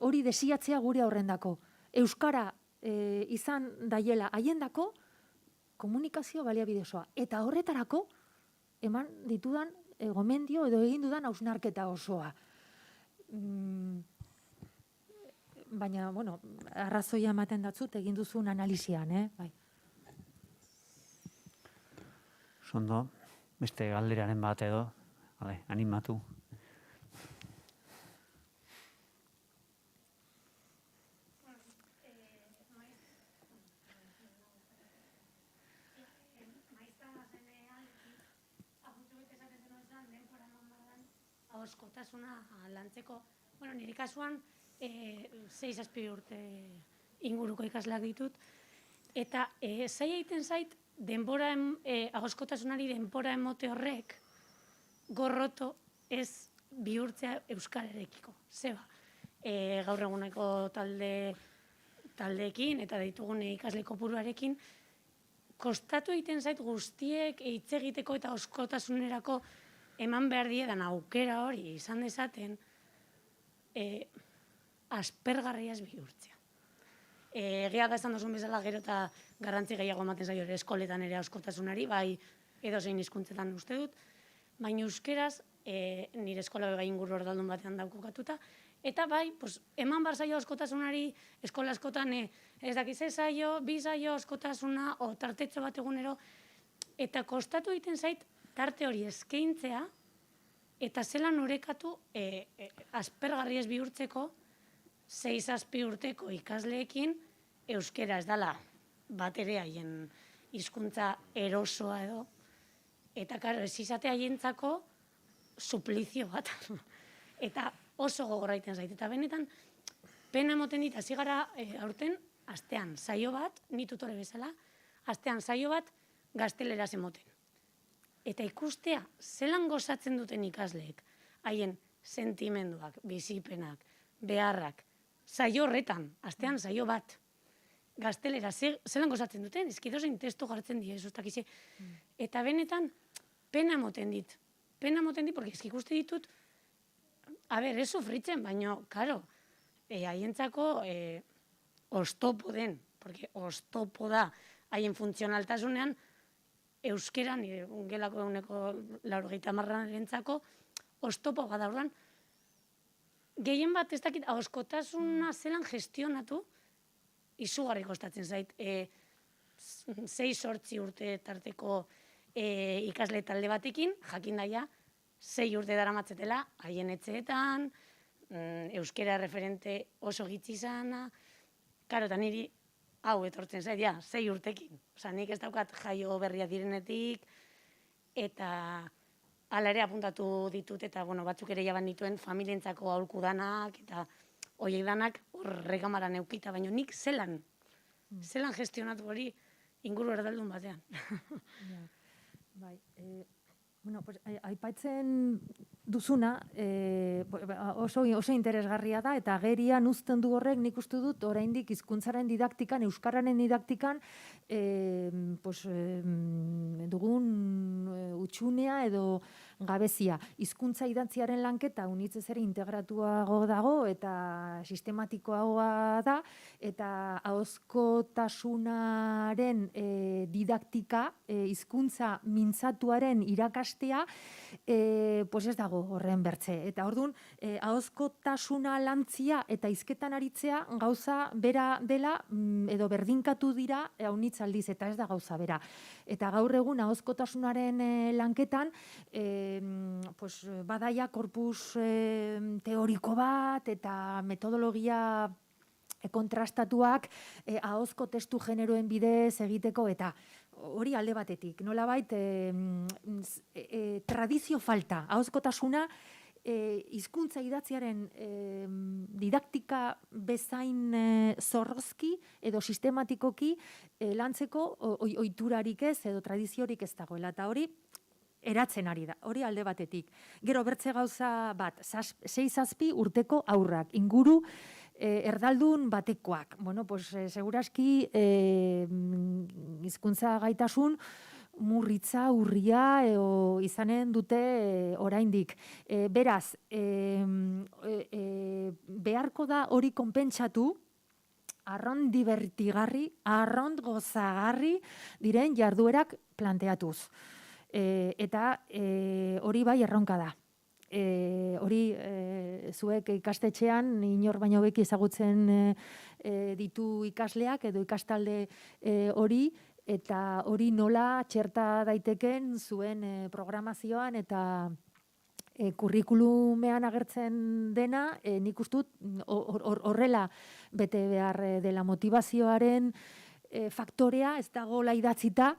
S2: Hori desiatzea gure aurrendako. Euskara izan daiela haiendako komunikazio baliabide osoa. Eta horretarako eman ditudan gomendio edo egin dudan hausnarketa osoa. Baina, bueno, arrazoia ematen datzut egin duzun analisian, bai.
S3: Sondo, beste galderaren bat edo, animatu.
S5: Ahoskotasuna lantzeko, nire kasuan 6-7 urte inguruko ikasleak ditut, eta zaila egiten zait ahoskotasunari denbora emote horrek gorroto ez bihurtzea euskararekiko. Zeba, gaur eguneko taldeekin eta ditugun ikasle kopuruarekin, kostatu egiten zait guztiek hitz egiteko eta ahoskotasunerako eman behar diedan aukera hori izan dezaten aspergarriaz bihurtzea. Egia da esan duzun bezala gero eta garrantzi gehiago ematen zaio ere eskoletan ere ahoskotasunari, bai edozein hizkuntzetan uste dut, baina euskeraz nire eskola bai inguru ordaldun batean daukokatuta, eta bai, eman behar zaio ahoskotasunari eskola askotan ez dakiz ez zaio, bi zaio ahoskotasuna, o tartetxo bat egunero, eta kostatu egiten zait tarte hori eskaintzea, eta zelan orekatu aspergarri ez bihurtzeko 6-7 urteko ikasleekin euskera ez dela bat ere haien hizkuntza erosoa edo, eta karo, ez izate haientzako suplizio bat. Eta oso gogorra egiten zait. Eta benetan, pena emoten dit, hasi gara aurten, astean saio bat, ni tutore bezala, astean saio bat gazteleraz emoten. Eta ikustea, zelan gozatzen duten ikasleek, haien sentimenduak, bizipenak, beharrak, saio horretan, astean saio bat, gaztelera, zelan gozatzen duten, ezkidozein testu jartzen die, ez dakize. Eta benetan, pena moten dit, porque ezki ikuste ditut, ez sufritzen, baina, karo, haientzako oztopo den, porque oztopo da haien funtzionaltasunean, euskeran, gelako eguneko 90%-rentzako, oztopo bada orduan, gehien bat ez dakit, ahoskotasuna zelan gestionatu, izugarri kostatzen zait. 6-8 urte tarteko ikasle talde batekin, jakin daia, 6 urte daramatzetela, haien etxeetan, euskera referente oso gitzi izana, karo, eta niri hau etortzen zait, 6 urtekin. Osa, nik ez daukat jaio berria direnetik, eta hala ere apuntatu ditut, eta batzuk ere jaban dituen familientzako aholku danak, eta horiek danak horregamaran eukita, baina nik zelan gestionatu hori inguru erdaldun batean.
S2: Bai, aipatzen duzuna oso interesgarria da, eta agerian uzten du horrek, nik uste dut, oraindik hizkuntzaren didaktikan, euskararen didaktikan, dugun utxunea edo gabezia. Hizkuntza idatziaren lanketa unitzez ere integratuago dago eta sistematikoagoa da, eta ahozkotasunaren didaktika, hizkuntza mintzatuaren irakastea, ez dago horren bertze. Eta orduan, ahozkotasuna lantzia eta hizketan aritzea gauza bera dela, edo berdinkatu dira haunitz aldiz, eta ez da gauza bera. Eta gaur egun ahozkotasunaren lanketan, badaia korpus teoriko bat eta metodologia kontrastatuak ahozko testu generoen bidez egiteko, eta hori alde batetik. Nolabait, tradizio falta, ahozkotasuna hizkuntza idatziaren didaktika bezain zorrozki edo sistematikoki lantzeko ohiturarik ez edo tradiziorik ez dagoela, eta hori eratzen ari da, hori alde batetik. Gero bertze gauza bat, 6-7 urteko haurrak, inguru erdaldun batekoak. Seguraski hizkuntza gaitasun murritza, urria izanen dute oraindik. Beraz, beharko da hori konpentsatu, arrond divertigarri, arrond gozagarri diren jarduerak planteatuz. Eta hori bai erronka da. Hori zuek ikastetxean inor baino beki ezagutzen ditu ikasleak edo ikastalde hori, eta hori nola txerta daiteken zuen programazioan eta kurrikulumean agertzen dena, nik ustut horrela bete behar dela motivazioaren faktorea, ez dagoela idatzita,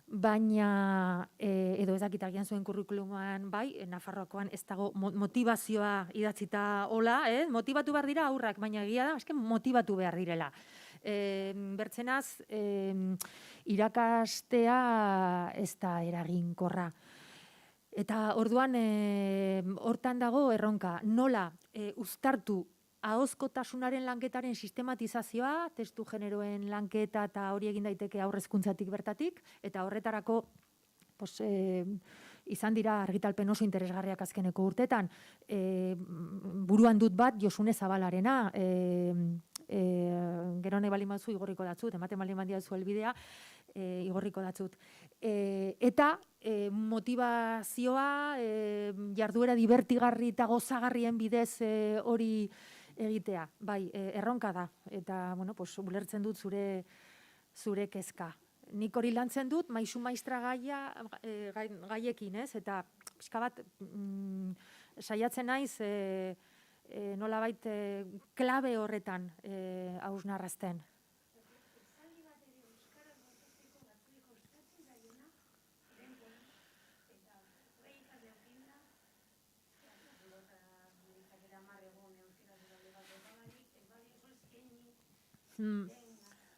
S2: baina, edo ez dakit agian zuen kurrikuluman bai, Nafarroakoan ez dago motivazioa idatzita hola, motibatu behar dira aurrak, baina egia da, motibatu behar direla. Bertzenaz, irakastea ez da eraginkorra. Eta orduan, hortan dago erronka, nola uztartu ahozkotasunaren lanketaren sistematizazioa, testu generoen lanketa eta hori egin daiteke aurrezkuntzatik bertatik, eta horretarako izan dira argitalpen oso interesgarriak azkeneko urtetan. Buruan dut bat Josune Zabalarena, gero nahi baldin baduzu igorriko datzut, ematen baldin badiazu helbidea, igorriko datzut. Eta motivazioa, jarduera divertigarri eta gozagarrien bidez hori egitea. Bai, erronka da, eta ulertzen dut zure kezka. Nik hori lantzen dut, maisu maistra gaiekin, ez? Eta pixka bat saiatzen naiz nolabait klabe horretan hausnarrazten.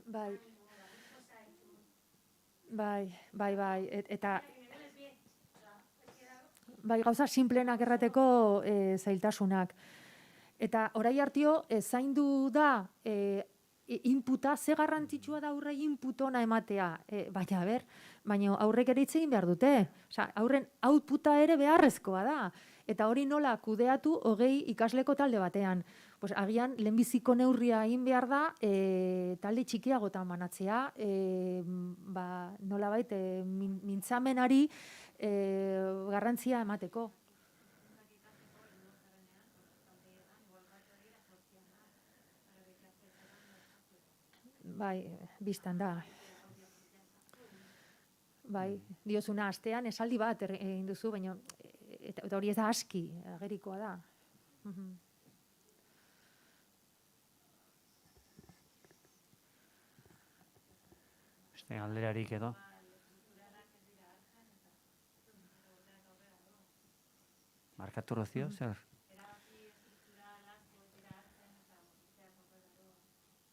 S2: Bai, eta bai, gauza simplenak errateko zailtasunak. Eta orai hartio, zaindu da inputa, ze garrantzitsua da aurrei input ona ematea. Baina aurrek ere hitz egin behar dute. Osea, aurren outputa ere beharrezkoa da. Eta hori nola kudeatu 20 ikasleko talde batean. Pues, agian, lehenbiziko neurria egin behar da, talde txikiagotan banatzea, nolabait, mintzamenari garrantzia emateko. Bai, biztan da. Bai, diozuna astean esaldi bat egin duzu, baina eta hori ez da aski, agerikoa da.
S3: Beste galderarik edo? Markatu Rocío, zer?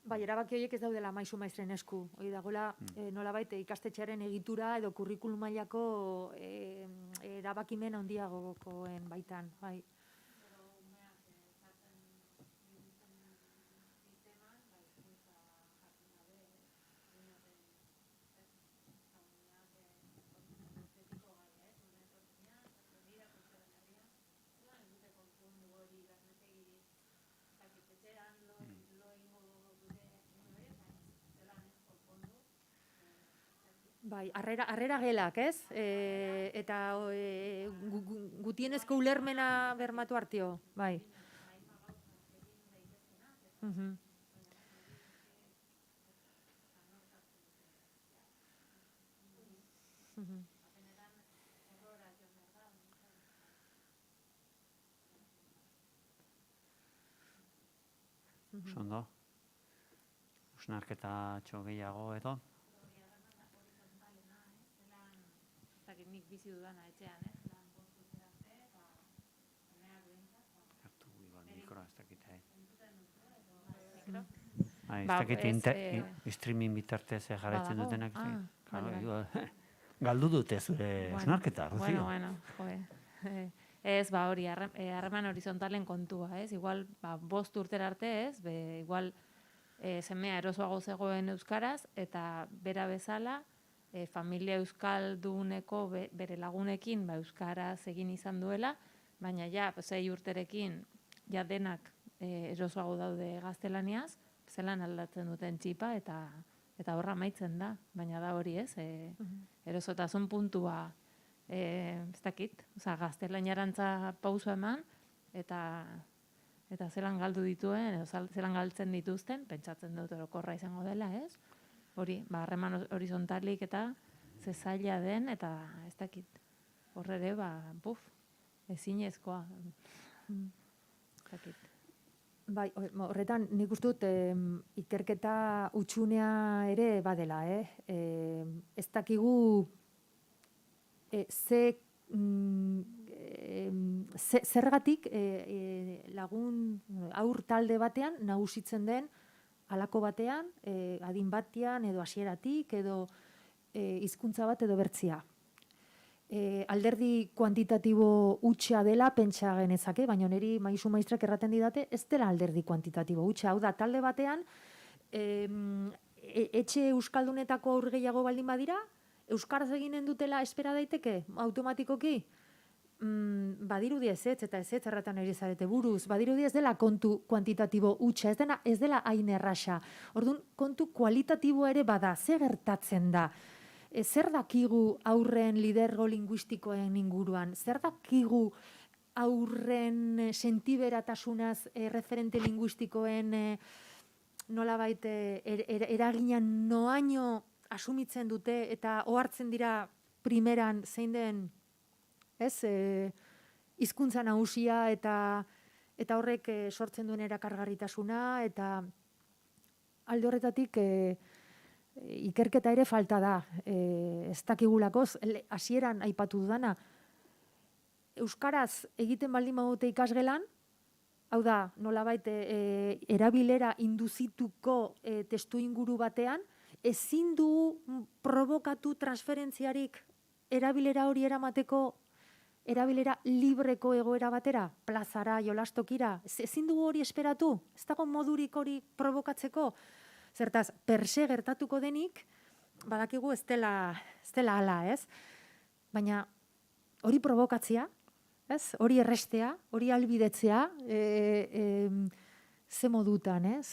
S2: Bai, erabaki horiek ez daudela maisu maistren esku. Hori dagoela, nolabait ikastetxearen egitura edo kurrikulum mailako erabakimen handiagokoen baitan, bai. Bai, harrera gelak, ez? Eta gutienezko ulermena bermatu hartio, bai.
S3: Ondo. Usnarketa gehiago edo?
S6: Nik bizi dudana etxean,
S3: Hartu, igual, mikroa ez dakit,
S6: ez
S3: dakit streaming bitartez jarraitzen dutenak. Galdu dute zure usnarketa, Rocío.
S6: Ez, hori, harreman horizontalen kontua, ez? Igual, 5 urtera arte, ez? Igual, semea erosoago zegoen euskaraz, eta bera bezala, familia euskalduneko bere lagunekin euskaraz egin izan duela, baina 6 urterekin denak erosoago daude gaztelaniaz, zelan aldatzen duten txipa eta horra amaitzen da, baina da hori ez, erosotasun puntua ez dakit, gaztelaniarantza pauso eman eta zelan galdu dituen, zelan galtzen dituzten, pentsatzen dut orokorra izango dela, ez? Hori, harreman horizontalik eta ze zaila den, eta ez dakit, horre ere, ezinezkoa. Ez dakit.
S2: Bai, horretan nik uste dut ikerketa hutsunea ere badela, ez dakigu zergatik lagun aur talde batean nagusitzen den halako batean, adin batean edo hasieratik edo hizkuntza bat edo bertsia. Alderdi kuantitatibo hutsa dela pentsa genezake, baina niri maisu maistrak erraten didate ez dela alderdi kuantitatibo hutsa. Hau da, talde batean, etxe euskaldunetako aur gehiago baldin badira, euskaraz eginen dutela espera daiteke, automatikoki? Badirudi ez eta ez erratan ere zarete buruz, badirudi ez dela kontu kuantitatibo hutsa, ez dela hain erraxa. Orduan, kontu kualitatiboa ere bada, zer gertatzen da? Zer dakigu aurren lidergo linguistikoen inguruan? Zer dakigu aurren sentiberatasunaz referente linguistikoen nolabait eraginan noaino asumitzen dute eta ohartzen dira primeran zein den hizkuntza nagusia eta horrek sortzen duen erakargarritasuna eta alde horretatik ikerketa ere falta da. Ez dakigulakoz, hasieran aipatu dudana, euskaraz egiten baldin badute ikasgelan, hau da, nolabait erabilera induzituko testuinguru batean, ezin du provokatu transferentziarik erabilera hori eramateko erabilera libreko egoera batera, plazara, jolastokira, ezin dugu hori esperatu, ez dago modurik hori provokatzeko, zertaz, perse gertatuko denik, badakigu ez dela hala, ez? Baina hori provokatzea, ez? Hori errestea, hori albidetzea, ze modutan, ez?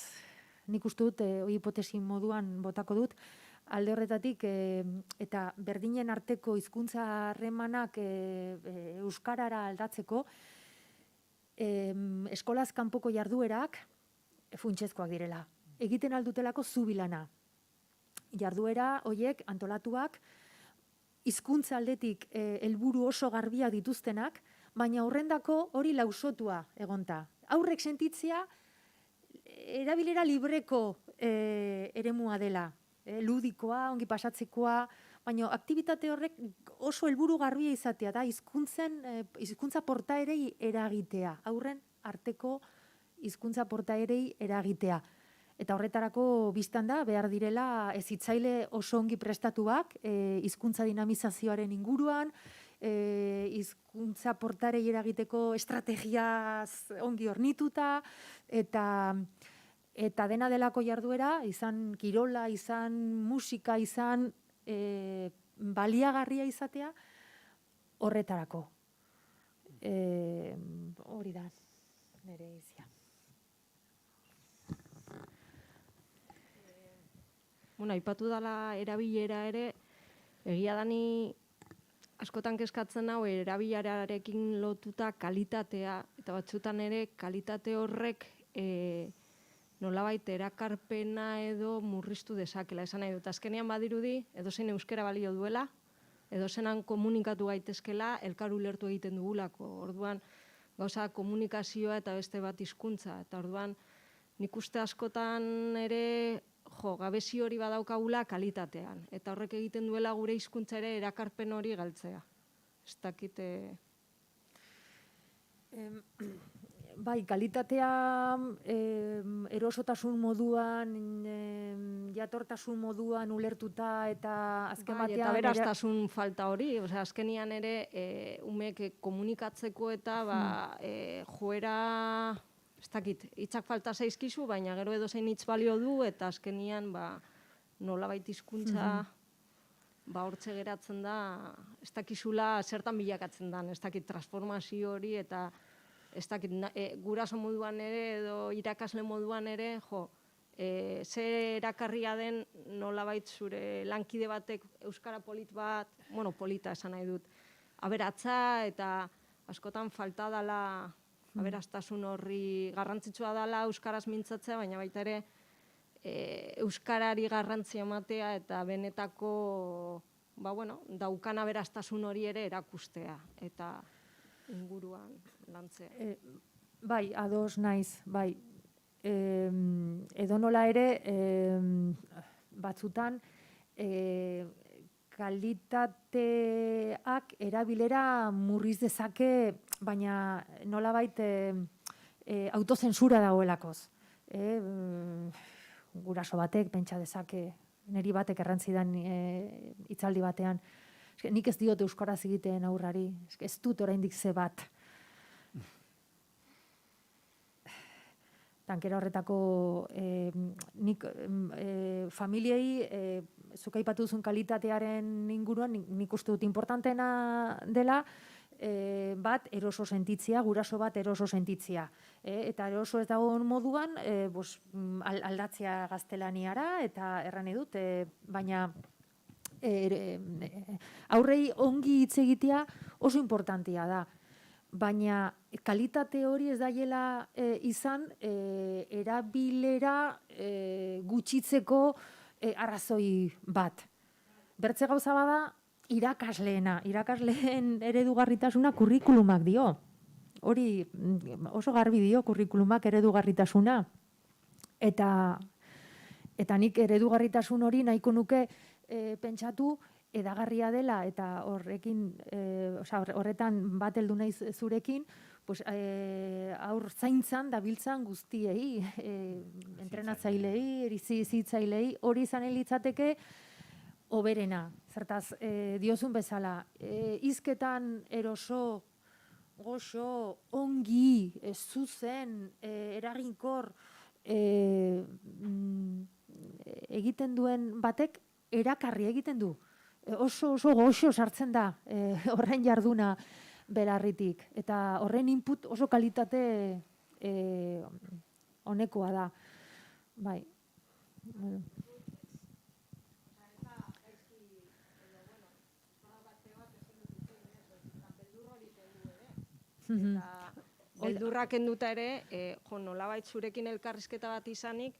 S2: Nik uste dut, hipotesi moduan botako dut, alde horretatik, eta berdinen arteko hizkuntza harremanak euskarara aldatzeko, eskolaz kanpoko jarduerak funtsezkoak direla. Egiten aldutelako zubilana. Jarduera horiek antolatuak, hizkuntza aldetik helburu oso garbia dituztenak, baina horrendako hori lausotua egonta. Aurrek sentitzea, erabilera libreko eremua dela, ludikoa, ongi pasatzekoa, baina aktibitate horrek oso helburu garbia izatea da, hizkuntza portaerei eragitea, aurren arteko hizkuntza portaerei eragitea. Eta horretarako biztan da, behar direla hezitzaile oso ongi prestatuak, hizkuntza dinamizazioaren inguruan, hizkuntza portarei eragiteko estrategiaz ongi hornituta, eta dena delako jarduera, izan kirola, izan musika, izan baliagarria izatea, horretarako. Hori da, nire izia.
S7: Bueno, aipatu dela erabilera ere, egia dani askotan kezkatzen hau erabilerarekin lotuta kalitatea, eta batzutan ere kalitate horrek nolabait erakarpena edo murriztu dezakela. Esan nahi dut, azkenean badirudi, edozein euskara balio duela, edozeinan komunikatu gaitezkela, elkar ulertu egiten dugulako. Orduan, gauza komunikazioa eta beste bat hizkuntza. Eta orduan, nik uste askotan ere, gabezi hori badaukagula kalitatean. Eta horrek egiten duela gure hizkuntza ere erakarpen hori galtzea. Ez dakite...
S2: Bai, kalitatea erosotasun moduan, jatortasun moduan ulertuta eta azken batean...
S7: Eta beraztasun falta hori, azkenian ere umeek komunikatzeko eta joera... Ez dakit, hitzak falta zaizkizu, baina gero edozein hitz balio du, eta azkenian nolabait hizkuntza hortxe geratzen da, ez dakizula zertan bilakatzen den, ez dakit transformazio hori, eta ez dakit guraso moduan ere, edo irakasle moduan ere, ze erakarria den nolabait zure lankide batek euskara polit bat, bueno, polita esan nahi dut, aberatza eta askotan falta dela, aberaztasun horri garrantzitsua dela euskaraz mintzatzea, baina baita ere euskarari garrantzia ematea eta benetako daukan aberaztasun hori ere erakustea eta inguruan lantzea.
S2: Bai, ados naiz, bai. Edonola ere, batzutan, kalitateak erabilera murriz dezake, baina nolabait autozensura dagoelakoz. Guraso batek pentsa dezake, niri batek errantzidan hitzaldi batean. Nik ez diot euskaraz egiten aurrari, ez dut oraindik ze bat. Tankera horretako nik familiei, zuk aipatu duzun kalitatearen inguruan, nik uste dut importantena dela, bat eroso sentitzea, guraso bat eroso sentitzea. Eta eroso ez dagoen moduan aldatzea gaztelaniara, eta erran edut, baina aurrei ongi hitz egitea oso importantea da. Baina kalitate hori ez daiela izan erabilera gutxitzeko arrazoi bat. Bertze gauza bada, irakasleen eredugarritasuna kurrikulumak dio. Hori oso garbi dio kurrikulumak eredugarritasuna. Eta nik eredugarritasun hori nahiko nuke pentsatu edagarria dela eta horretan bat heldu naiz zurekin, aur zaintzan dabiltzan guztiei, entrenatzailei, erizitzailei, hori izan litzateke hoberena. Zertaz, diozun bezala, hizketan eroso, goxo, ongi, zuzen, eraginkor, egiten duen batek erakarri egiten du. Oso goxo sartzen da horren jarduna belarritik. Eta horren input oso kalitate honekoa da. Bai. Bueno.
S7: Eta beldurra kenduta ere, nolabait zurekin elkarrizketa bat izanik,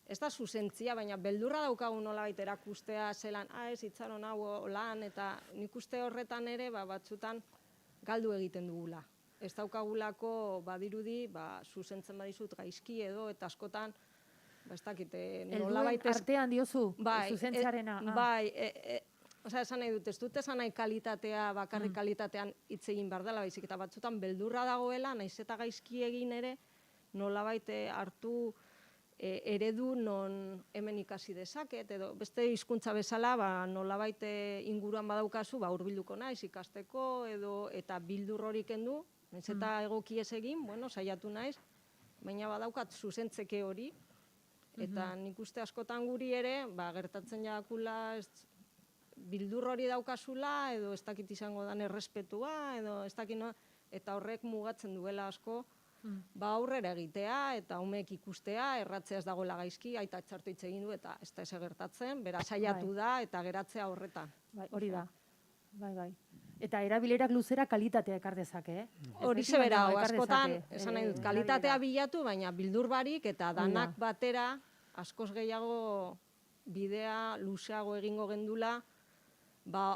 S7: ez da zuzentzia, baina beldurra daukagu nolabait erakustea, zelan, ez, itxaron hau lan, eta nik uste horretan ere, batzutan galdu egiten dugula. Ez daukagulako badirudi, zuzentzen badizut gaizki edo, eta askotan, ez dakit, nolabait...
S2: Helduen artean diozu, zuzentzarena.
S7: Bai, esan nahi dut, ez dut esan nahi kalitatea, bakarrik kalitatean hitz egin behar dela, baizik eta batzutan beldurra dagoela, naiz eta gaizki egin ere, nolabait hartu eredu non hemen ikasi dezaket, edo beste hizkuntza bezala, nolabait inguruan badaukazu, hurbilduko naiz ikasteko, eta bildur hori kendu, naiz eta egoki ez egin, saiatu naiz, baina badaukat zuzentzeke hori, eta nik uste askotan guri ere, gertatzen jakula, bildur hori daukazula, edo ez dakit izango dan errespetua, edo ez dakit, eta horrek mugatzen duela asko, aurrera egitea, eta umeek ikustea, erratzea ez dagoela gaizki, aita txartu hitz egin du, eta ez da eze gertatzen, bera saiatu da, eta geratzea horretan.
S2: Hori da, bai. Eta erabilerak luzera kalitatea ekar dezake,
S7: Hori zebera, askotan, esan nahi dut, kalitatea bilatu, baina bildur barik, eta danak batera, askoz gehiago bidea luzeago egingo gendula,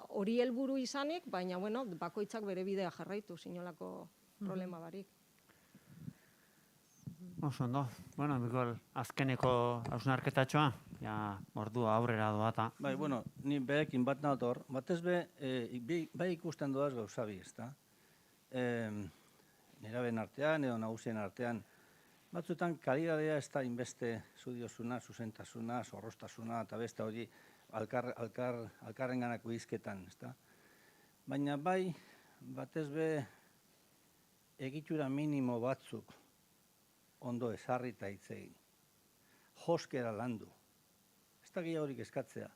S7: hori helburu izanik, baina, bakoitzak bere bidea jarraitu, sinolako problema barik.
S3: Oso ondo. Mikol, azkeneko hausnarketatxoa, ordua aurrera doata.
S4: Bai, ni berekin bat nator, batez bai ikusten doaz gauzabi, ezta? Neraben artean edo nagusien artean, batzutan kalitatea ez da inbeste zudiozuna, zuzentasuna, zorrostasuna, eta beste hori alkarrenganako hizketan, ezta? Baina bai, batez egitura minimo batzuk ondo ezarrita hitz egin. Joskera landu. Ez da gehiagorik eskatzea.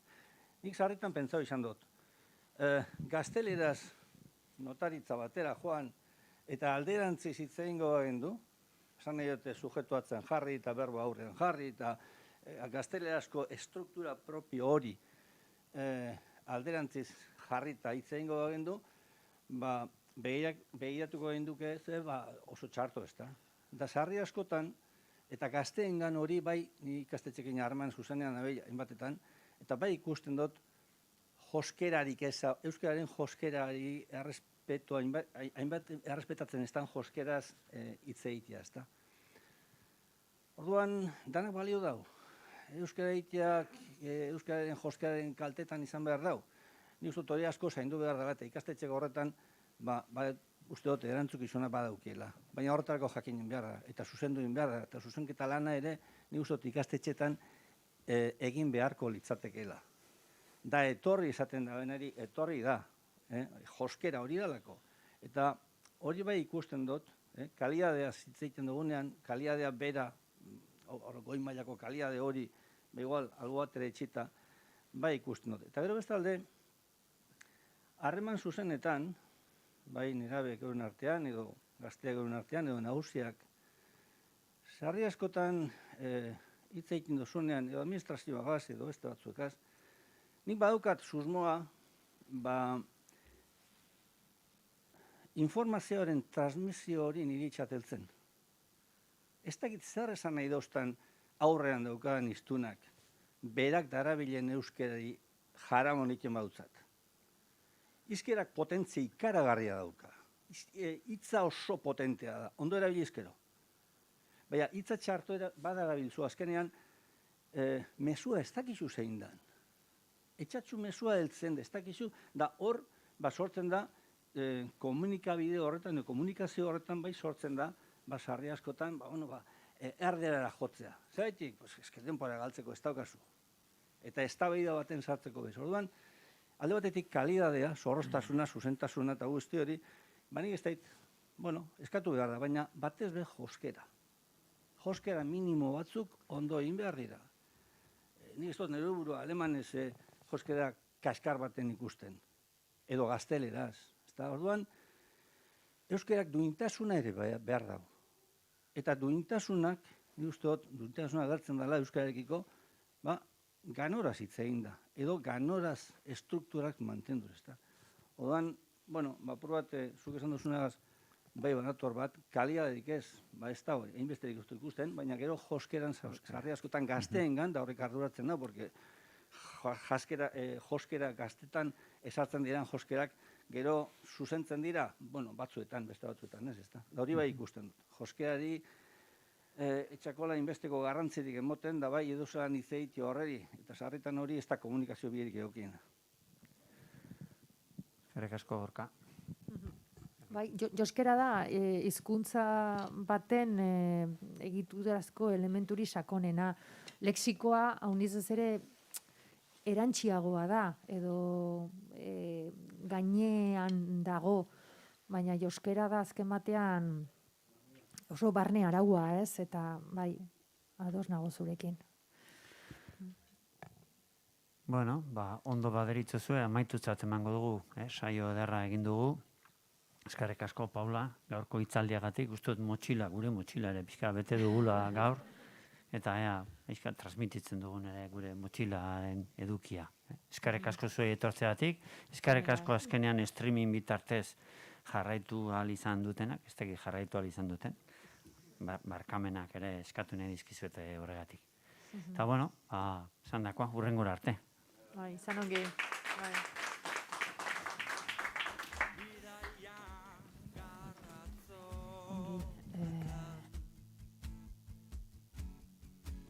S4: Nik sarritan pentsau izan dut. Gazteleraz notaritza batera joan eta alderantziz hitz egingo gendu, esan nahi dute sujetuatzen jarri eta berbo aurrean jarri eta gaztelerazko estruktura propio hori alderantziz jarri eta hitz egingo gendu, begiratuko genduke oso txarto ez da. Eta sarri askotan, eta gazteengan hori bai, ni ikastetxekin harreman zuzenean hainbatetan, eta bai ikusten dut joskerarik eza, euskararen joskerari errespetu, hainbat errespetatzen ez dan joskeraz hitz egitea, ez da. Orduan, danak balio dau. Euskara egiteak, euskararen joskeraren kaltetan izan behar dau. Ni uste hori asko zaindu behar dela, eta ikastetxeko horretan, uste dut, erantzukizuna badaukiela. Baina horretarako jakinen behar da, eta zuzenduin behar da, eta zuzenketa lana ere, ni uste dut ikastetxetan egin beharko litzatekeela. Da etorri esaten da benari, etorri da, joskera hori dalako. Eta hori bai ikusten dut, kalidadea zitzeiten dugunean, kalidadea bera, goi mailako kalidade hori, igual, algo batera etxita, bai ikusten dut. Eta gero bestalde, harreman zuzenetan, bai nerabeek euren artean, edo gazteak euren artean, edo nagusiak, sarri askotan hitz egiten duzunean, edo administrazioagaz, edo beste batzuekaz, nik badaukat susmoa, informazioaren transmisio hori niri txateltzen. Ez dakit zer esan nahi dauztan aurrean daukadan iztunak, berak darabilen euskerari jaramon egiten badutzat. Hizkerak potentzia ikaragarria dauka. Hitza oso potentea da, ondo erabili ezkero. Baina, hitza txarto badarabilzu azkenean, mesua ez dakizu zein dan. Etxatzu mesua heltzen da, ez dakizu, da hor, sortzen da, komunikabide horretan, komunikazio horretan bai sortzen da, sarri askotan, erderara jotzea. Zeraitik, denpora galtzeko ez daukazu. eta eztabaida baten sartzeko bez. Orduan, alde batetik kalidadea, zorroztasuna, zuzentasuna eta guzti hori, banik ez dait, eskatu behar da, baina batez be joskera. Joskera minimo batzuk ondo egin behar dira. Nik ez dut nire burua alemanez joskera kaskar baten ikusten, edo gazteleraz. Orduan, euskerak duintasuna ere behar dago. Eta duintasunak, nik uste dut, duintasuna agertzen dela euskararekiko, ganoraz hitz egin da, edo ganoraz estrukturak mantendu, ezta. Orduan, apur bat, zuk esan duzunagaz, bai banator bat, kalidaderik ez, ez da hori, hainbesterik uste ikusten, baina gero joskeran sarri askotan gazteengan, da horrek arduratzen da, porque joskera gaztetan esartzen diren joskerak gero zuzentzen dira, batzuetan, beste batzuetan ez, ezta. Da hori bai ikusten dut. Joskerari etxakola inbesteko garrantzirik emoten, da bai edozelan izeiti horreri, eta sarritan hori ez da komunikazio biderik egokiena.
S3: Eskerrik asko, Gorka.
S2: Bai, joskera da, hizkuntza baten egiturazko elementuri sakonena. Lexikoa, hauniz ez ere, erantxiagoa da, edo gainean dago, baina joskera da azken batean oso barne araua, ez? Eta, bai, ados nago zurekin.
S3: Bueno, ondo baderitzuzue, amaitutzat emango dugu, saio ederra egin dugu. Eskerrik asko, Paula, gaurko hitzaldiagatik, uste dut motxila, gure motxila ere, pixka bete dugula gaur, eta pixka transmititzen dugun ere gure motxilaren edukia. Eskerrik asko zuei etortzeagatik, eskerrik asko azkenean streaming bitartez jarraitu ahal izan dutenak, ez teki jarraitu ahal izan duten, barkamenak ere eskatu nahi dizkizuete horregatik. Eta bueno, esan dakoa, hurrengora arte.
S6: Bai, izan ongi. Bai.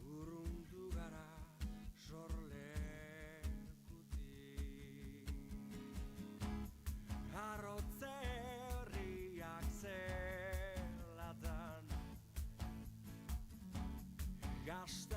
S1: Urrundu gara sorlekutik. Arrotze herriak zelatan gazta